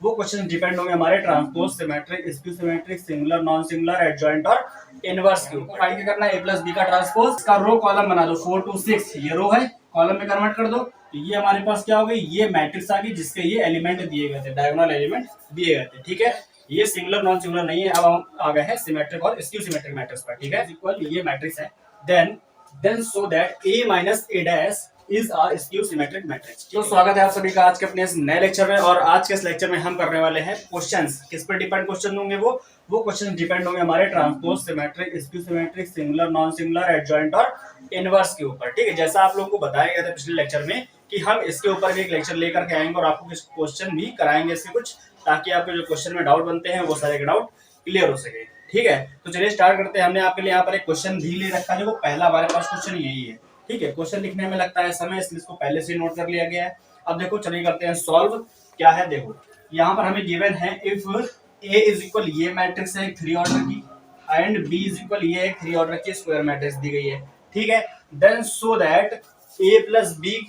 वो question depend होंगे हमारे transpose, symmetric, skew symmetric, singular, non singular, adjoint और इनवर्स के ऊपर। फाइंड करना है a प्लस बी का ट्रांसपोज। इसका रो कॉलम बना दो 4 2 6, ये रो है, कॉलम में कन्वर्ट कर दो तो ये हमारे पास क्या हो गई, ये मैट्रिक्स आ गई जिसके ये एलिमेंट दिए गए थे, डायगोनल एलिमेंट दिए गए थे। ठीक है, ये सिंगुलर नॉन सिंगुलर नहीं है, अब हम आ गए हैं सिमेट्रिक और स्क्यू सिमेट्रिक मैट्रिक्स पर। ठीक है, इक्वल ये मैट्रिक्स है, then so that a minus a dash is a skew symmetric matrix. तो स्वागत है आप सभी का आज के अपने इस नए लेक्चर में। और आज के इस लेक्चर में हम करने वाले हैं क्वेश्चंस। किस पर डिपेंड क्वेश्चन होंगे? वो क्वेश्चन डिपेंड होंगे हमारे transpose, symmetric, skew symmetric, singular, non singular, adjoint और इनवर्स के ऊपर। ठीक है, जैसा आप लोगों को बताया गया था पिछले लेक्चर में कि हम इसके ऊपर भी एक लेक्चर लेकर के आएंगे और आपको कुछ क्वेश्चन भी कराएंगे इसके कुछ, ताकि आपके जो क्वेश्चन में डाउट बनते हैं वो सारे के डाउट क्लियर हो सके। ठीक है, तो चलिए स्टार्ट करते हैं। हमने आपके लिए यहाँ पर एक क्वेश्चन भी ले रखा है, जो पहला हमारे पास क्वेश्चन यही है। ठीक है, क्वेश्चन लिखने में लगता है समय, इसलिए इसको पहले से नोट कर लिया गया है। अब देखो चलिए करते हैं सॉल्व। क्या है देखो, यहाँ पर हमें गिवन है इफ ए इज इक्वल, ये मैट्रिक्स है 3 ऑर्डर की, एंड बी इज इक्वल, ये एक 3 ऑर्डर की स्क्वायर मैट्रिक्स दी गई है। ठीक है, then so that A plus B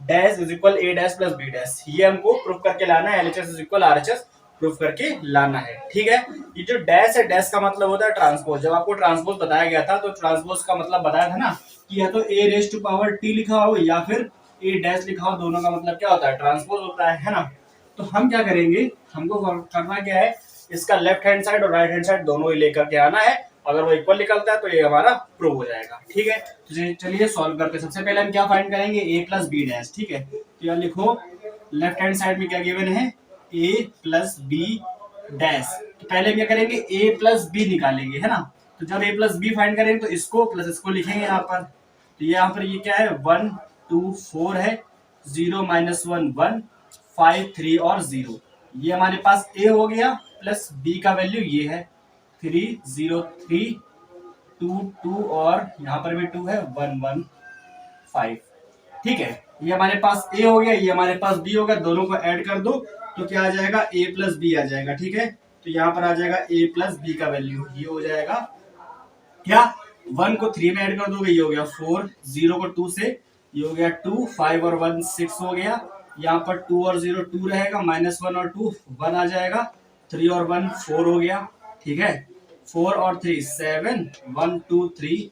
dash is equal A dash plus B dash, ये हमको प्रूफ करके लाना है। LHS is equal RHS proof करके लाना है। ठीक है, ये जो डैश है, डैश का मतलब होता है ट्रांसपोज। जब आपको ट्रांसपोज बताया गया था तो ट्रांसपोज का मतलब बताया था ना कि या तो ए रेज टू पावर टी लिखा हो या फिर ए डैश लिखा हो, दोनों का मतलब क्या होता है, ट्रांसपोज होता है ना। तो हम क्या करेंगे, हमको करना क्या है, इसका लेफ्ट हैंड साइड और राइट हैंड साइड दोनों ही लेकर के आना है। अगर वो इक्वल निकलता है तो ये हमारा प्रूव हो जाएगा। ठीक है, तो चलिए सॉल्व करते हैं। सबसे पहले हम क्या फाइंड करेंगे, ए प्लस बी डैश। ठीक है, तो यहाँ लिखो लेफ्ट हैंड साइड में क्या गिवन है, ए प्लस बी डैश। तो पहले क्या करेंगे, ए प्लस बी निकालेंगे, है ना। तो जब ए प्लस बी फाइंड करेंगे तो इसको प्लस इसको लिखेंगे यहाँ पर। तो यहाँ पर ये क्या है, 1 2 4 है, 0 माइनस 1 1, 5 3 और 0। ये हमारे पास ए हो गया, प्लस बी का वैल्यू ये है 3 0 3 2 2 और यहाँ पर भी 2 है 1 1 5। ठीक है, ये हमारे पास ए हो गया, ये हमारे पास बी हो गया, दोनों को ऐड कर दो तो क्या आ जाएगा, ए प्लस बी आ जाएगा। ठीक है, तो यहाँ पर आ जाएगा ए प्लस बी का वैल्यू, ये हो जाएगा क्या, 1 को 3 में ऐड कर दोगे, ये हो गया 4, 0 को 2 से ये हो गया 2, 5 और 1 6 हो गया। यहाँ पर 2 और 0 2 रहेगा, माइनस 1 और 2 1 आ जाएगा, 3 और 1 4 हो गया। ठीक है, 4 और 3 7, 1 2 3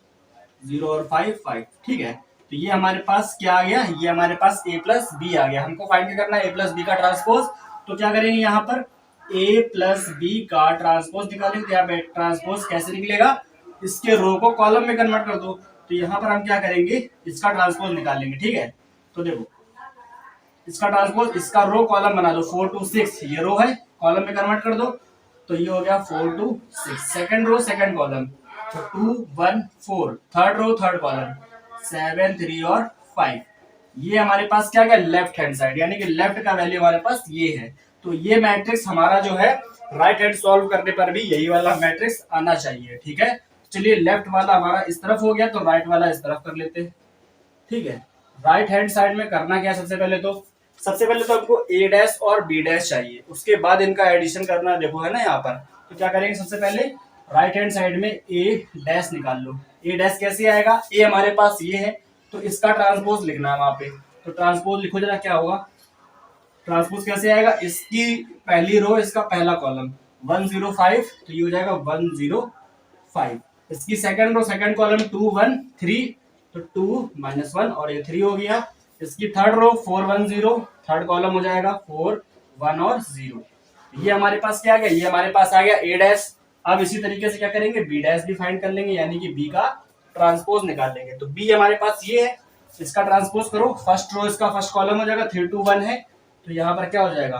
0 और 5 5। ठीक है, तो ये हमारे पास क्या आ गया, ये हमारे पास a प्लस बी आ गया। हमको फाइंड करना है a प्लस बी का ट्रांसपोज। तो क्या करेंगे, यहाँ पर a प्लस बी का ट्रांसपोज निकालेंगे। यहाँ पे ट्रांसपोज कैसे निकलेगा, इसके रो को कॉलम में कन्वर्ट कर दो। तो यहाँ पर हम क्या करेंगे, इसका ट्रांसपोज निकालेंगे। ठीक है, तो देखो इसका ट्रांसपोज, इसका रो कॉलम बना दो 4 2 6, ये रो है, कॉलम में कन्वर्ट कर दो तो ये हो गया 4 2 6। सेकंड रो सेकंड कॉलम, तो 2 1 4, थर्ड रो थर्ड कॉलम 7 3 और 5। ये हमारे पास क्या गया, लेफ्ट हैंड साइड, यानी कि लेफ्ट का वैल्यू हमारे पास ये है। तो ये मैट्रिक्स हमारा जो है राइट हैंड सॉल्व करने पर भी यही वाला मैट्रिक्स आना चाहिए। ठीक है, चलिए लेफ्ट वाला हमारा इस तरफ हो गया तो राइट वाला इस तरफ कर लेते हैं। ठीक है, राइट हैंड साइड में करना क्या, सबसे पहले तो हमको ए डैश और बी डैश चाहिए, उसके बाद इनका एडिशन करना। देखो है ना यहाँ पर, तो क्या करेंगे, सबसे पहले राइट हैंड साइड में ए डैश निकाल लो। ए डैश कैसे आएगा, ए हमारे पास ये है तो इसका ट्रांसपोज लिखना है वहां पे। तो ट्रांसपोज लिखो जरा, क्या होगा ट्रांसपोज, कैसे आएगा, इसकी पहली रो इसका पहला कॉलम 105, तो ये हो जाएगा 105। इसकी सेकंड रो सेकंड कॉलम 2 1 3, तो 2 माइनस 1 और ये 3 हो गया। इसकी थर्ड रो 4 1 0, थर्ड कॉलम हो जाएगा 4 1 और 0। ये हमारे पास क्या आ गया, ये हमारे पास आ गया ए डैश। अब इसी तरीके से क्या करेंगे, बी डैश भी फाइंड कर लेंगे, यानी कि बी का ट्रांसपोज निकाल लेंगे। तो बी हमारे पास ये है, इसका ट्रांसपोज करो, फर्स्ट रो इसका फर्स्ट कॉलम हो जाएगा 3 2 1 है, तो यहाँ पर क्या हो जाएगा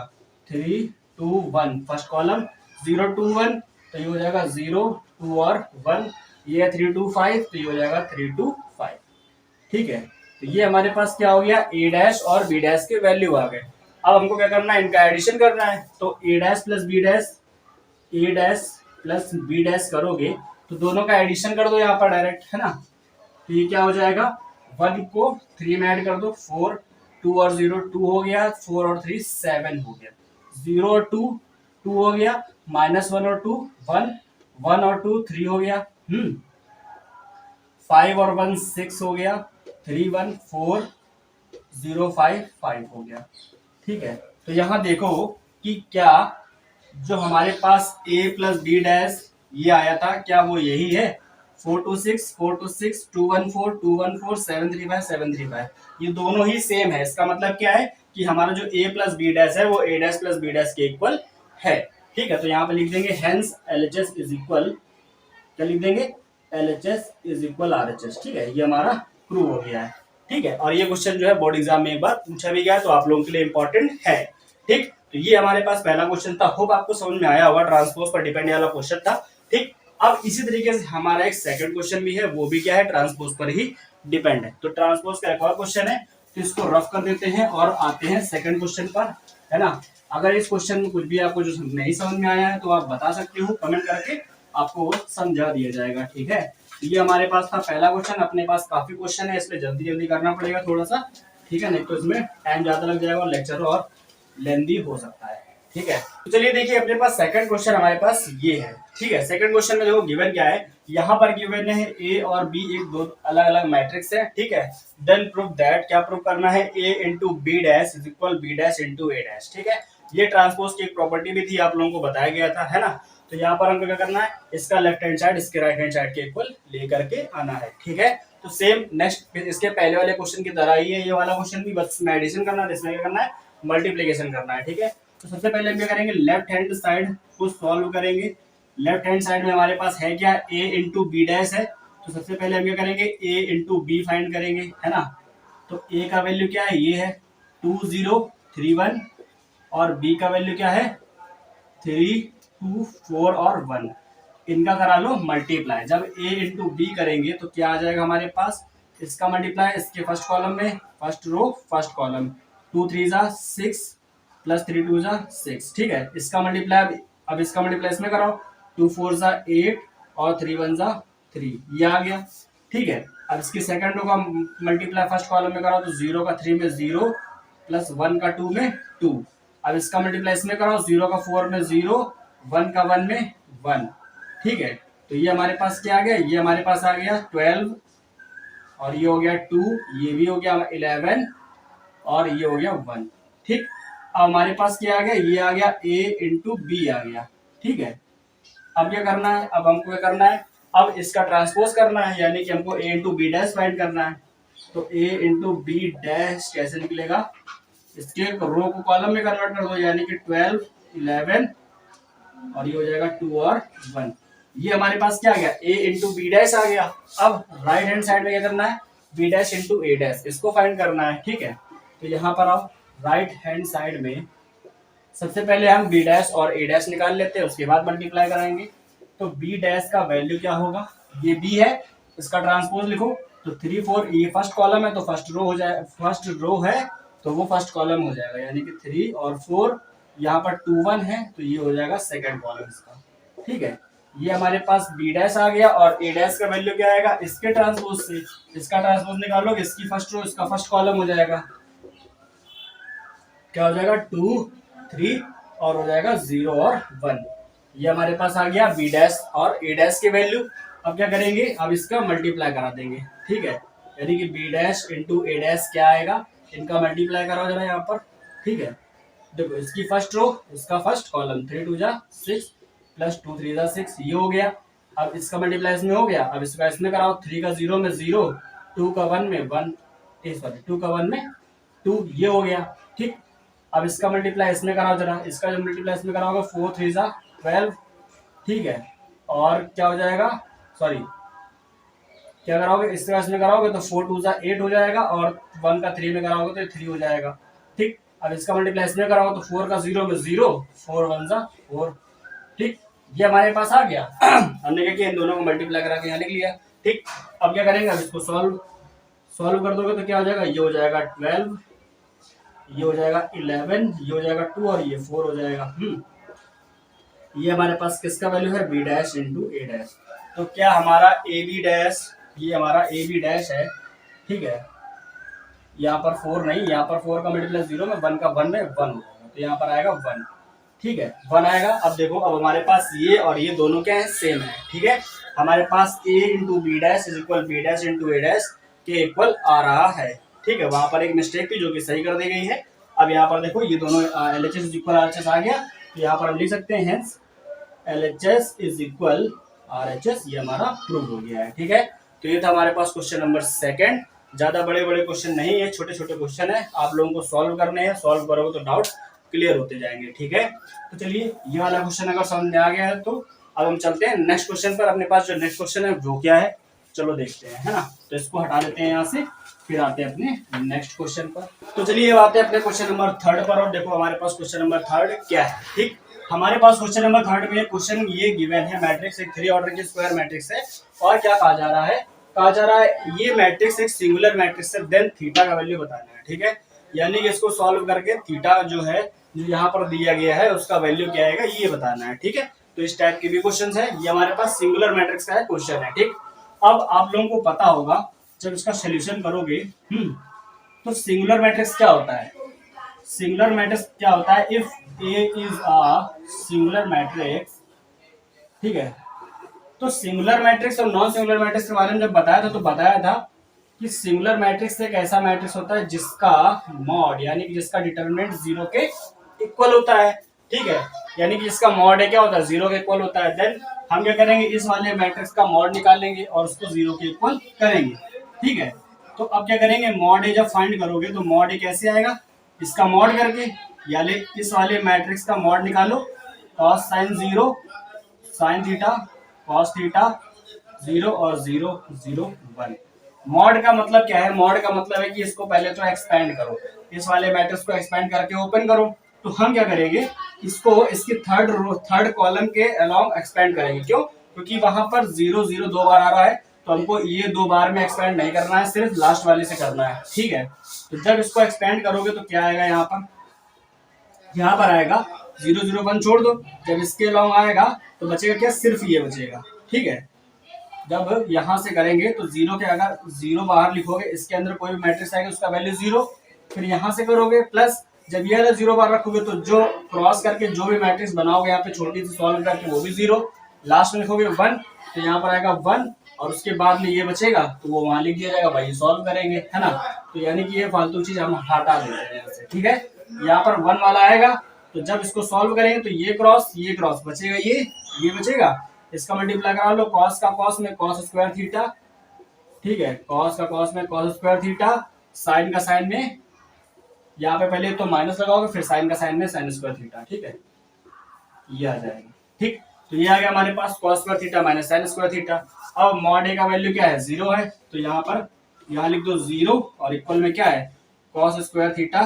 3 2 1, फर्स्ट कॉलम 0 2 1, तो ये हो जाएगा 0 2 और 1, ये है 3 2 5, तो ये हो जाएगा 3 2 5। ठीक है, तो ये हमारे पास क्या हो गया, ए डैश और बी डैश के वैल्यू आ गए। अब हमको क्या करना है, इनका एडिशन करना है। तो ए डैश प्लस बी डैश, ए डैश प्लस बी डैश करोगे तो दोनों का एडिशन कर दो यहाँ पर डायरेक्ट, है ना। तो ये क्या हो जाएगा, 1 को 3 में ऐड कर दो, 4 2 और 0 2 हो गया, 4 और 3 7 हो गया, 0 और 2 2 हो गया, माइनस 1 और 2 1, 1 और 2 3 हो गया, 5 और 1 6 हो गया, 3 1 4 0 5 5 हो गया। ठीक है, तो यहाँ देखो कि क्या जो हमारे पास a प्लस बी डैश ये आया था क्या वो यही है, 426 426 214 214 735 735 ये दोनों ही सेम है। इसका मतलब क्या है कि हमारा जो a प्लस बी डैश है वो a dash plus B dash के इक्वल है। ठीक है, तो यहाँ पे लिख देंगे हेंस LHS इज इक्वल, क्या लिख देंगे, LHS इज इक्वल RHS। ठीक है, ये हमारा प्रूव हो गया है। ठीक है, और ये क्वेश्चन जो है बोर्ड एग्जाम में एक बार पूछा भी गया है, तो आप लोगों के लिए इंपॉर्टेंट है। ठीक, तो ये हमारे पास पहला क्वेश्चन था, होप आपको समझ में आया होगा, ट्रांसपोज पर डिपेंड वाला क्वेश्चन था। ठीक, अब इसी तरीके से हमारा एक सेकंड क्वेश्चन भी है, वो भी क्या है, ट्रांसपोज पर ही डिपेंड है। तो ट्रांसपोज का एक और क्वेश्चन है, तो इसको रफ कर देते हैं और आते हैं सेकंड क्वेश्चन पर, है ना। अगर इस क्वेश्चन में कुछ भी आपको जो नहीं समझ में आया है तो आप बता सकते हो कमेंट करके, आपको वो समझा दिया जाएगा। ठीक है, ये हमारे पास था पहला क्वेश्चन। अपने पास काफी क्वेश्चन है, इसलिए जल्दी जल्दी करना पड़ेगा थोड़ा सा। ठीक है, नहीं तो इसमें टाइम ज्यादा लग जाएगा और लेक्चर और लेंदी हो सकता है। ठीक है, तो चलिए देखिए अपने पास सेकंड क्वेश्चन हमारे पास ये है। ठीक है, सेकंड क्वेश्चन में देखो गिवन क्या है, यहाँ पर गिवन है ए और बी एक दो अलग अलग मैट्रिक्स है। ठीक है, देन प्रूव दैट, क्या प्रूव करना है, A into B dash is equal B dash into A dash. ठीक है, ये ट्रांसपोज की एक प्रॉपर्टी भी थी, आप लोगों को बताया गया था, है ना। तो यहाँ पर हमको क्या करना है, इसका लेफ्ट हैंड साइड इसके राइट हैंड साइड के इक्वल लेकर के आना है। ठीक है, तो सेम नेक्स्ट इसके पहले वाले क्वेश्चन की तरह ही है ये वाला क्वेश्चन भी, बस इसमें एडिशन करना है, इसमें क्या करना है, मल्टीप्लीकेशन करना है। ठीक है, तो सबसे पहले हम क्या करेंगे, लेफ्ट हैंड साइड को सॉल्व करेंगे। लेफ्ट हैंड साइड में हमारे पास है क्या, a इंटू बी डैश है, तो सबसे पहले हम क्या करेंगे, a इंटू बी फाइंड करेंगे, है ना। तो a का वैल्यू क्या है, ये है 2031 और b का वैल्यू क्या है 3 2 4 और 1। इनका करा लो मल्टीप्लाई। जब a इंटू बी करेंगे तो क्या आ जाएगा हमारे पास, इसका मल्टीप्लाई इसके फर्स्ट कॉलम में, फर्स्ट रो फर्स्ट कॉलम, 2 3 जा 6 प्लस 3 2 जा 6। ठीक है, इसका मल्टीप्लाई अब इसका मल्टीप्लाई इसमें कराओ, 2 4 जा 8 और 3 1 जा 3, ये आ गया। ठीक है, अब इसकी सेकंड रो का मल्टीप्लाई फर्स्ट कॉलम में कराओ, तो 0 का 3 में 0 प्लस 1 का 2 में 2। अब इसका मल्टीप्लाई इसमें कराओ, 0 का 4 में 0, 1 का 1 में 1। ठीक है, तो ये हमारे पास क्या आ गया, ये हमारे पास आ गया 12 और ये हो गया 2, ये भी हो गया 11 और ये हो गया 1। ठीक, अब हमारे पास क्या आ गया, ये आ गया a इंटू बी आ गया। ठीक है, अब क्या करना है, अब हमको क्या करना है, अब इसका ट्रांसपोज करना है, यानी कि हमको a into B dash find करना है। तो a इंटू बी डैश कैसे निकलेगा, इसके रो को कॉलम में कन्वर्ट कर दो, यानी कि 12 11 और ये हो जाएगा 2 और 1। ये हमारे पास क्या आ गया, a इंटू बी डैश आ गया। अब राइट हैंड साइड में क्या करना है, b dash into A dash, इसको फाइंड करना है। ठीक है, तो यहाँ पर आप राइट हैंड साइड में सबसे पहले हम b डैश और a डैश निकाल लेते हैं, उसके बाद मल्टीप्लाई करेंगे। तो b डैश का वैल्यू क्या होगा, ये b है, इसका ट्रांसपोज लिखो, तो 3 4, ये फर्स्ट कॉलम है तो फर्स्ट रो हो जाए, फर्स्ट रो है तो वो फर्स्ट कॉलम हो जाएगा, यानी कि 3 और 4, यहाँ पर 2 1 है तो ये हो जाएगा सेकंड कॉलम इसका। ठीक है, ये हमारे पास b डैश आ गया और a डैश का वैल्यू क्या आएगा, इसके ट्रांसपोज से, इसका ट्रांसपोज निकालोगे, इसकी फर्स्ट रो इसका फर्स्ट कॉलम हो जाएगा, क्या हो जाएगा 2 3 और हो जाएगा 0 और 1। ये हमारे पास आ गया b डैश और a डैश की वैल्यू। अब क्या करेंगे, अब इसका मल्टीप्लाई करा देंगे। ठीक है, यानी कि b dash into a dash क्या आएगा, इनका मल्टीप्लाई कराओ जरा यहाँ पर। ठीक है, देखो इसकी फर्स्ट रो इसका फर्स्ट कॉलम, 3 2 जा 6 प्लस 2 3 जा 6, ये हो गया। अब इसका मल्टीप्लाई इसमें हो गया, अब इसका इसमें कराओ, 3 का 0 में 0, 2 का 1 में 1, सॉरी 2 का 1 में 2, ये हो गया। ठीक, अब इसका मल्टीप्लाई इसमें कराओ जरा, इसका जो मल्टीप्लाई इसमें कराओगे 4 3 जा 12। ठीक है, और क्या हो जाएगा, सॉरी क्या कराओगे, इसका इसमें कराओगे तो 4 2 जा 8 हो जाएगा और 1 का 3 में कराओगे तो 3 हो जाएगा। ठीक, अब इसका मल्टीप्लाई इसमें कराओ तो 4 का 0 में 0, 4 1 जा 4। ठीक, ये हमारे पाने पास आ गया। हमने क्या किया, इन दोनों को मल्टीप्लाई करा के यहाँ लिख लिया। ठीक, अब क्या करेंगे, अब इसको सॉल्व कर दोगे तो क्या हो जाएगा, ये हो जाएगा 12, ये हो जाएगा 11, ये हो जाएगा 2 और ये 4 हो जाएगा। ये हमारे पास किसका वैल्यू है, b dash into A dash. तो क्या हमारा ए बी डैश, ये हमारा ए बी डैश है। ठीक है, यहाँ पर 4 नहीं, यहाँ पर 4 का मल्टीप्लाई 0 में 1 का 1 में 1 हो जाएगा, तो यहाँ पर आएगा 1। ठीक है, 1 आएगा। अब देखो, अब हमारे पास ये और ये दोनों क्या है, सेम है। ठीक है, हमारे पास a into B dash is equal B dash into A dash के इक्वल आ रहा है। ठीक है, वहां पर एक मिस्टेक थी जो कि सही कर दी गई है। अब यहाँ पर देखो ये दोनों LHS इज इक्वल RHS आ गया, तो यहाँ पर हम लिख सकते हैं LHS इज इक्वल RHS, ये हमारा प्रूव हो गया है। ठीक है, तो ये था हमारे पास क्वेश्चन नंबर सेकंड। ज्यादा बड़े बड़े क्वेश्चन नहीं है, छोटे छोटे क्वेश्चन है, आप लोगों को सॉल्व करने हैं, सॉल्व करोगे तो डाउट क्लियर होते जाएंगे। ठीक है, तो चलिए ये वाला क्वेश्चन अगर समझ में आ गया है तो अब हम चलते हैं नेक्स्ट क्वेश्चन पर। अपने पास जो नेक्स्ट क्वेश्चन है वो क्या है, चलो देखते हैं, है ना। तो इसको हटा देते हैं यहाँ से, फिर आते हैं अपने नेक्स्ट क्वेश्चन पर। तो चलिए अब आते हैं अपने क्वेश्चन नंबर थर्ड पर, और देखो हमारे पास क्वेश्चन नंबर थर्ड क्या है। ठीक, हमारे पास क्वेश्चन नंबर थर्ड में क्वेश्चन ये गिवन है, मैट्रिक्स एक 3 ऑर्डर की स्क्वायर मैट्रिक्स है, और क्या कहा जा रहा है, कहा जा रहा है ये मैट्रिक्स एक सिंगुलर मैट्रिक्स है, देन थीटा का वैल्यू बताना है। ठीक है, यानी कि इसको सॉल्व करके थीटा जो है, जो यहाँ पर दिया गया है, उसका वैल्यू क्या आएगा ये बताना है। ठीक है, तो इस टाइप के भी क्वेश्चन है, ये हमारे पास सिंगुलर मैट्रिक्स का है क्वेश्चन है। ठीक, अब आप लोगों को पता होगा जब इसका सोल्यूशन करोगे तो सिंगुलर मैट्रिक्स क्या होता है, सिंगुलर मैट्रिक्स क्या होता है, if A is a singular matrix. ठीक है, तो सिंगुलर मैट्रिक्स और नॉन सिंगुलर मैट्रिक्स के बारे में जब बताया था तो बताया था कि सिंगुलर मैट्रिक्स एक ऐसा मैट्रिक्स होता है जिसका मॉड, यानी कि जिसका डिटरमिनेंट 0 के इक्वल होता है। ठीक है, यानी कि जिसका मॉड है क्या होता है, 0 के इक्वल होता है। देन हम क्या करेंगे, इस वाले मैट्रिक्स का मॉड निकालेंगे और उसको 0 के इक्वल करेंगे। ठीक है, तो अब क्या करेंगे, मॉड ए जब फाइंड करोगे तो मॉड ए कैसे आएगा, इसका मॉड करके, यानी इस वाले मैट्रिक्स का मॉड निकालो, cos sin 0 sin theta cos theta 0 और 0 0 1। मॉड का मतलब क्या है, मॉड का मतलब है कि इसको पहले तो एक्सपेंड करो, इस वाले मैट्रिक्स को एक्सपेंड करके ओपन करो। तो हम क्या करेंगे, इसको इसकी थर्ड कॉलम के अलोंग एक्सपेंड करेंगे। क्यों, क्योंकि वहां पर 0 0 दो बार आ रहा है, तो हमको ये 2 बार में एक्सपेंड नहीं करना है, सिर्फ लास्ट वाले से करना है। ठीक है, तो जब इसको एक्सपेंड करोगे तो क्या आएगा, यहाँ पर आएगा 0 0 1 छोड़ दो, जब इसके अलोंग आएगा तो बचेगा क्या, सिर्फ ये बचेगा। ठीक है, जब यहाँ से करेंगे तो 0 के अगर 0 बाहर लिखोगे, इसके अंदर कोई भी मैट्रिक्स आएगा उसका वैल्यू 0, फिर यहाँ से करोगे प्लस, जब ये वाला 0 बाहर रखोगे तो जो क्रॉस करके जो भी मैट्रिक्स बनाओगे यहाँ पे छोटी सी सॉल्व करके वो भी 0, लास्ट में लिखोगे 1, तो यहाँ पर आएगा 1, और उसके बाद में ये बचेगा तो वो वहां लिख दिया जाएगा, भाई सॉल्व करेंगे, है ना। तो यानी कि ये फालतू चीज हम हटा देते हैं यहाँ से। ठीक है, यहाँ पर 1 वाला आएगा, तो जब इसको सॉल्व करेंगे तो ये क्रॉस बचेगा, ये बचेगा, इसका मल्टीप्लाई करा लो, कॉस का कॉस में कॉस स्क्वायर थीटा। ठीक है, कॉस का कॉस में कॉस स्क्वायर थीटा, साइन का साइन में, यहाँ पे पहले तो माइनस लगाओगे, फिर साइन का साइन में साइन स्क्वायर थीटा। ठीक है, ये आ जाएगा। ठीक, तो ये आ गया हमारे पास cos square theta minus sine square theta. अब मॉड ए का वैल्यू क्या है, 0 है, तो यहाँ लिख दो 0, और इक्वल में क्या है, cos square theta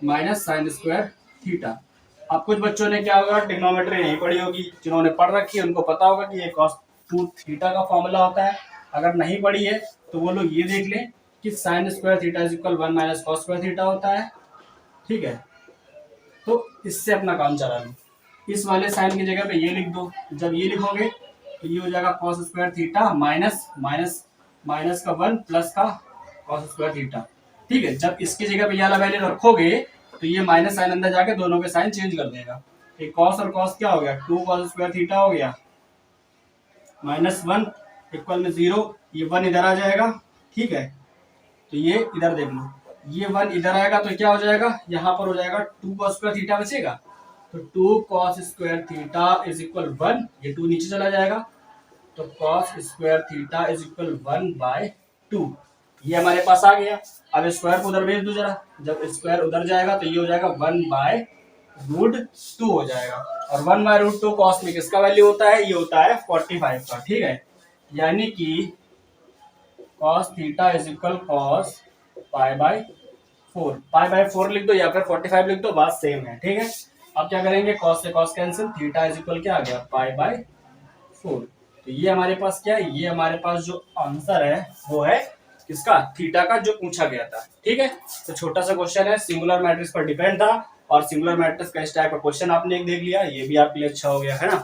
minus sine square theta. अब कुछ बच्चों ने क्या होगा, ट्रिग्नोमेट्री नहीं पढ़ी होगी, जिन्होंने पढ़ रखी है उनको पता होगा कि ये कॉस 2 थीटा का फॉर्मूला होता है। अगर नहीं पढ़ी है तो वो लोग ये देख लें कि sign square theta is equal 1 minus cos square theta होता है। ठीक है, तो इससे अपना काम चला लो, इस वाले साइन की जगह पे ये लिख दो, जब ये लिखोगे तो ये हो जाएगा कॉस स्क्वायर थीटा माइनस का 1 प्लस का कॉस स्क्वायर थीटा। ठीक है, जब इसकी जगह पे ये वाला वैल्यू रखोगे तो ये माइनस साइन अंदर जाके दोनों के साइन चेंज कर देगा। एक कॉस और कॉस क्या हो गया, 2 कॉस स्क्वायर थीटा हो गया, माइनस 1 इक्वल में 0, ये 1 इधर आ जाएगा। ठीक है, तो ये इधर देख लो, ये 1 इधर आएगा तो क्या हो जाएगा, यहाँ पर हो जाएगा 2 कॉस स्क्वायर थीटा बचेगा, तो 2 cos square theta is equal 1, ये 2 नीचे चला जाएगा, तो cos square theta is equal 1/2, ये हमारे पास आ गया। अब स्क्वायर को उधर भेज दो जरा, जब स्क्वायर उधर जाएगा तो ये हो जाएगा 1/√2 हो जाएगा, और 1/√2 कॉस में किसका वैल्यू होता है, ये होता है 45 का। ठीक है, यानी कि cos theta is equal cos pi लिख दो या फिर 45 लिख दो, बात सेम है। ठीक है, अब क्या करेंगे, कॉस से cos cancel, theta is equal क्या आ गया, पाई/4। तो ये हमारे पास क्या है, ये हमारे पास जो आंसर है वो है किसका, थीटा का, जो पूछा गया था। ठीक है, तो छोटा सा क्वेश्चन है, सिंगुलर मैट्रिक्स पर डिपेंड था, और सिंगुलर मैट्रिक्स का इस टाइप का क्वेश्चन आपने एक देख लिया, ये भी आपके लिए अच्छा हो गया, है ना।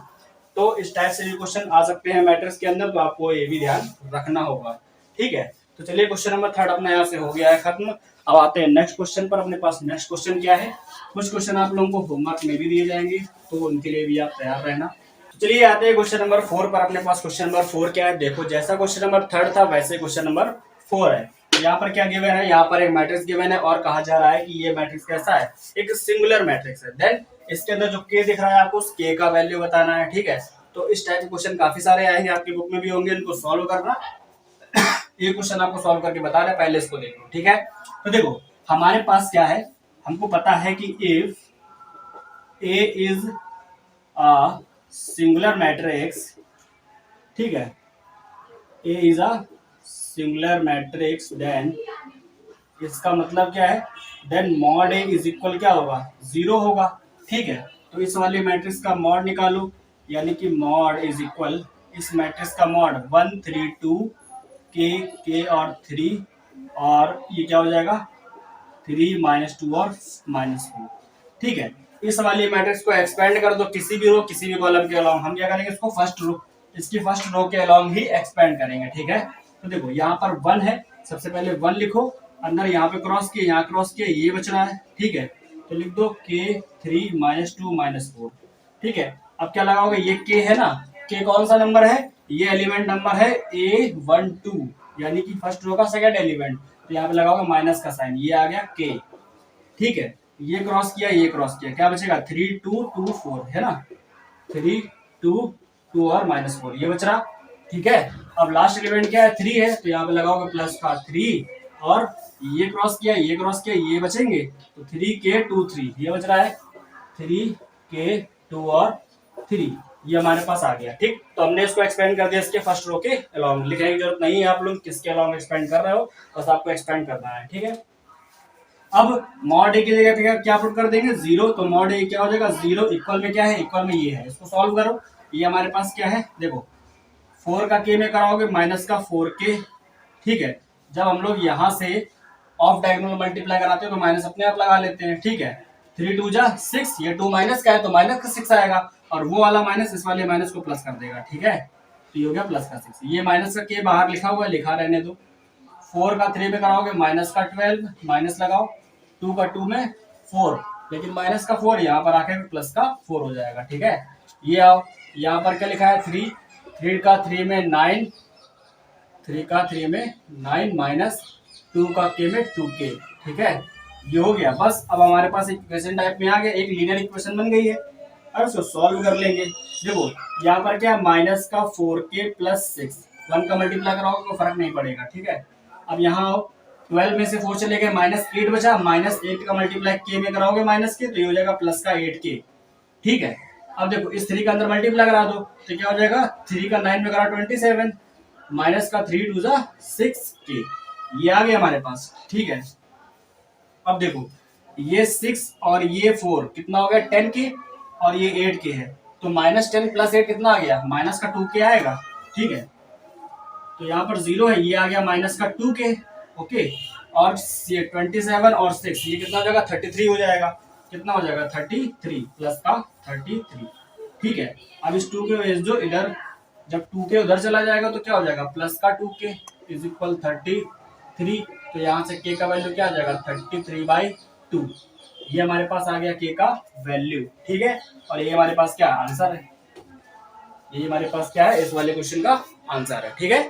तो इस टाइप से भी क्वेश्चन आ सकते हैं मैट्रिक्स के अंदर, तो आपको ये भी ध्यान रखना होगा। ठीक है, तो चलिए क्वेश्चन नंबर 3 अपना यहाँ से हो गया है खत्म। अब आते हैं नेक्स्ट क्वेश्चन पर। अपने पास नेक्स्ट क्वेश्चन क्या है, कुछ क्वेश्चन आप लोगों को होमवर्क में भी दिए जाएंगे, तो उनके लिए भी आप तैयार रहना। तो चलिए आते हैं क्वेश्चन नंबर 4 पर। अपने पास क्वेश्चन नंबर 4 क्या है, देखो जैसा क्वेश्चन नंबर 3 था वैसे क्वेश्चन नंबर 4 है। यहाँ पर क्या गिवन है, यहाँ पर एक मैट्रिक्स गिवन है और कहा जा रहा है कि ये मैट्रिक्स कैसा है, एक सिंगुलर मैट्रिक्स है। देन इसके अंदर जो के दिख रहा है आपको, उस के का वैल्यू बताना है। ठीक है, तो इस टाइप के क्वेश्चन काफी सारे आएंगे, आपकी बुक में भी होंगे, इनको सॉल्व करना। ये क्वेश्चन आपको सॉल्व करके बता रहे, पहले इसको देख लो। ठीक है, तो देखो हमारे पास क्या है, हमको पता है कि if A is a singular matrix, ठीक है, A is a singular matrix, then इसका मतलब क्या है, then mod A is equal क्या होगा, 0 होगा। ठीक है, तो इस वाले मैट्रिक्स का मॉड निकालो, यानी कि मॉड इज इक्वल, इस मैट्रिक्स का मॉड 1 3 2 के और 3, और ये क्या हो जाएगा 3 -2 और -4। ठीक है, इस वाली मैट्रिक्स को एक्सपेंड कर दो किसी भी रो किसी भी कॉलम के अलोंग। हम क्या करेंगे, इसको फर्स्ट रो, इसकी फर्स्ट रो के अलोंग ही एक्सपेंड करेंगे। ठीक है, तो देखो यहाँ पर 1 है, सबसे पहले 1 लिखो, अंदर यहाँ पे क्रॉस किए, यहाँ क्रॉस किए, ये बच रहा है। ठीक है, तो लिख दो k 3 -2 -4। ठीक है, अब क्या लगाओगे, ये k है ना, k कौन सा नंबर है, ये एलिमेंट नंबर है A12, यानी कि फर्स्ट रो का सेकंड एलिमेंट। तो यहाँ पे लगाओगे माइनस का साइन, ये आ गया k। ठीक है, ये क्रॉस किया, ये क्रॉस किया, क्या बचेगा 3 2 2 4, है ना, 3 2 2 और -4, ये बच रहा। ठीक है, अब लास्ट एलिमेंट क्या है, 3 है, तो यहाँ पे लगाओगे प्लस का 3, और ये क्रॉस किया, ये क्रॉस किया, ये बचेंगे, तो 3k 2 3, ये बच रहा है 3k 2 और 3, ये हमारे पास आ गया। ठीक, तो हमने इसको एक्सपेंड कर दिया इसके फर्स्ट रो के अलोंग। लिखने की जरूरत नहीं है, आप लोग किसके अलोंग एक्सपेंड कर रहे हो, बस आपको एक्सपेंड करना है। ठीक है, अब मॉड ए की जगह क्या पुट कर देंगे, 0, तो मॉड ए क्या हो जाएगा, 0 इक्वल में क्या है, इक्वल में ये है, इसको सॉल्व करो। ये हमारे पास क्या है, देखो 4 का k में कराओगे माइनस का 4k। ठीक है, जब हम लोग यहाँ से ऑफ डायगोनल मल्टीप्लाई कराते हैं तो माइनस अपने आप लगा लेते हैं। ठीक है, 3 2 जा 6, ये 2 माइनस का है तो माइनस का 6 आएगा, और वो वाला माइनस इस वाले माइनस को प्लस कर देगा। ठीक है, तो ये हो गया प्लस का 6, ये माइनस का k बाहर लिखा हुआ है, लिखा रहने दो। 4 का 3 में कराओगे माइनस का 12, माइनस लगाओ, 2 का 2 में 4, लेकिन माइनस का 4 यहाँ पर आके प्लस का 4 हो जाएगा। ठीक है, ये आओ, यहाँ पर क्या लिखा है 3, 3 का 3 में 9, 3 का 3 में 9 माइनस 2 का k में 2k। ठीक है, ये हो गया। बस अब हमारे पास एक इक्वेशन टाइप में आ गया, एक लीनियर इक्वेशन बन गई है। अब इसको सॉल्व कर लेंगे। देखो यहाँ पर क्या, माइनस का 4k प्लस 6, 1 का मल्टीप्लाई कराओगे तो फर्क नहीं पड़ेगा। ठीक है, अब यहाँ 12 में से 4 चले गए, -8 बचा, -8 का मल्टीप्लाई k में कराओगे माइनस के, तो ये हो जाएगा प्लस का 8k। ठीक है, अब देखो इस 3 का अंदर मल्टीप्लाई करा दो, तो क्या हो जाएगा, 3 का 9 में करा 27, माइनस का 3 2 जा 6k, ये आ गया हमारे पास। ठीक है, अब देखो ये 6 और ये 4 कितना हो गया, 10k, और ये 8k है, तो -10 + 8 कितना आ गया, माइनस का 2k आएगा। ठीक है, तो यहाँ पर 0 है, ये आ गया माइनस का 2k। ओके, और ये 27 और 6, ये कितना हो जाएगा, 33 हो जाएगा। कितना हो जाएगा, 33 प्लस का 33। ठीक है, अब इस 2 के भेज दो इधर, जब 2k उधर चला जाएगा तो क्या हो जाएगा, प्लस का 2k इज इक्वल 33, तो यहाँ से k का वैल्यू क्या आ जाएगा, 33/2, ये हमारे पास आ गया k का वैल्यू। ठीक है, और ये हमारे पास क्या आंसर है, ये हमारे पास क्या है, इस वाले क्वेश्चन का आंसर है। ठीक है,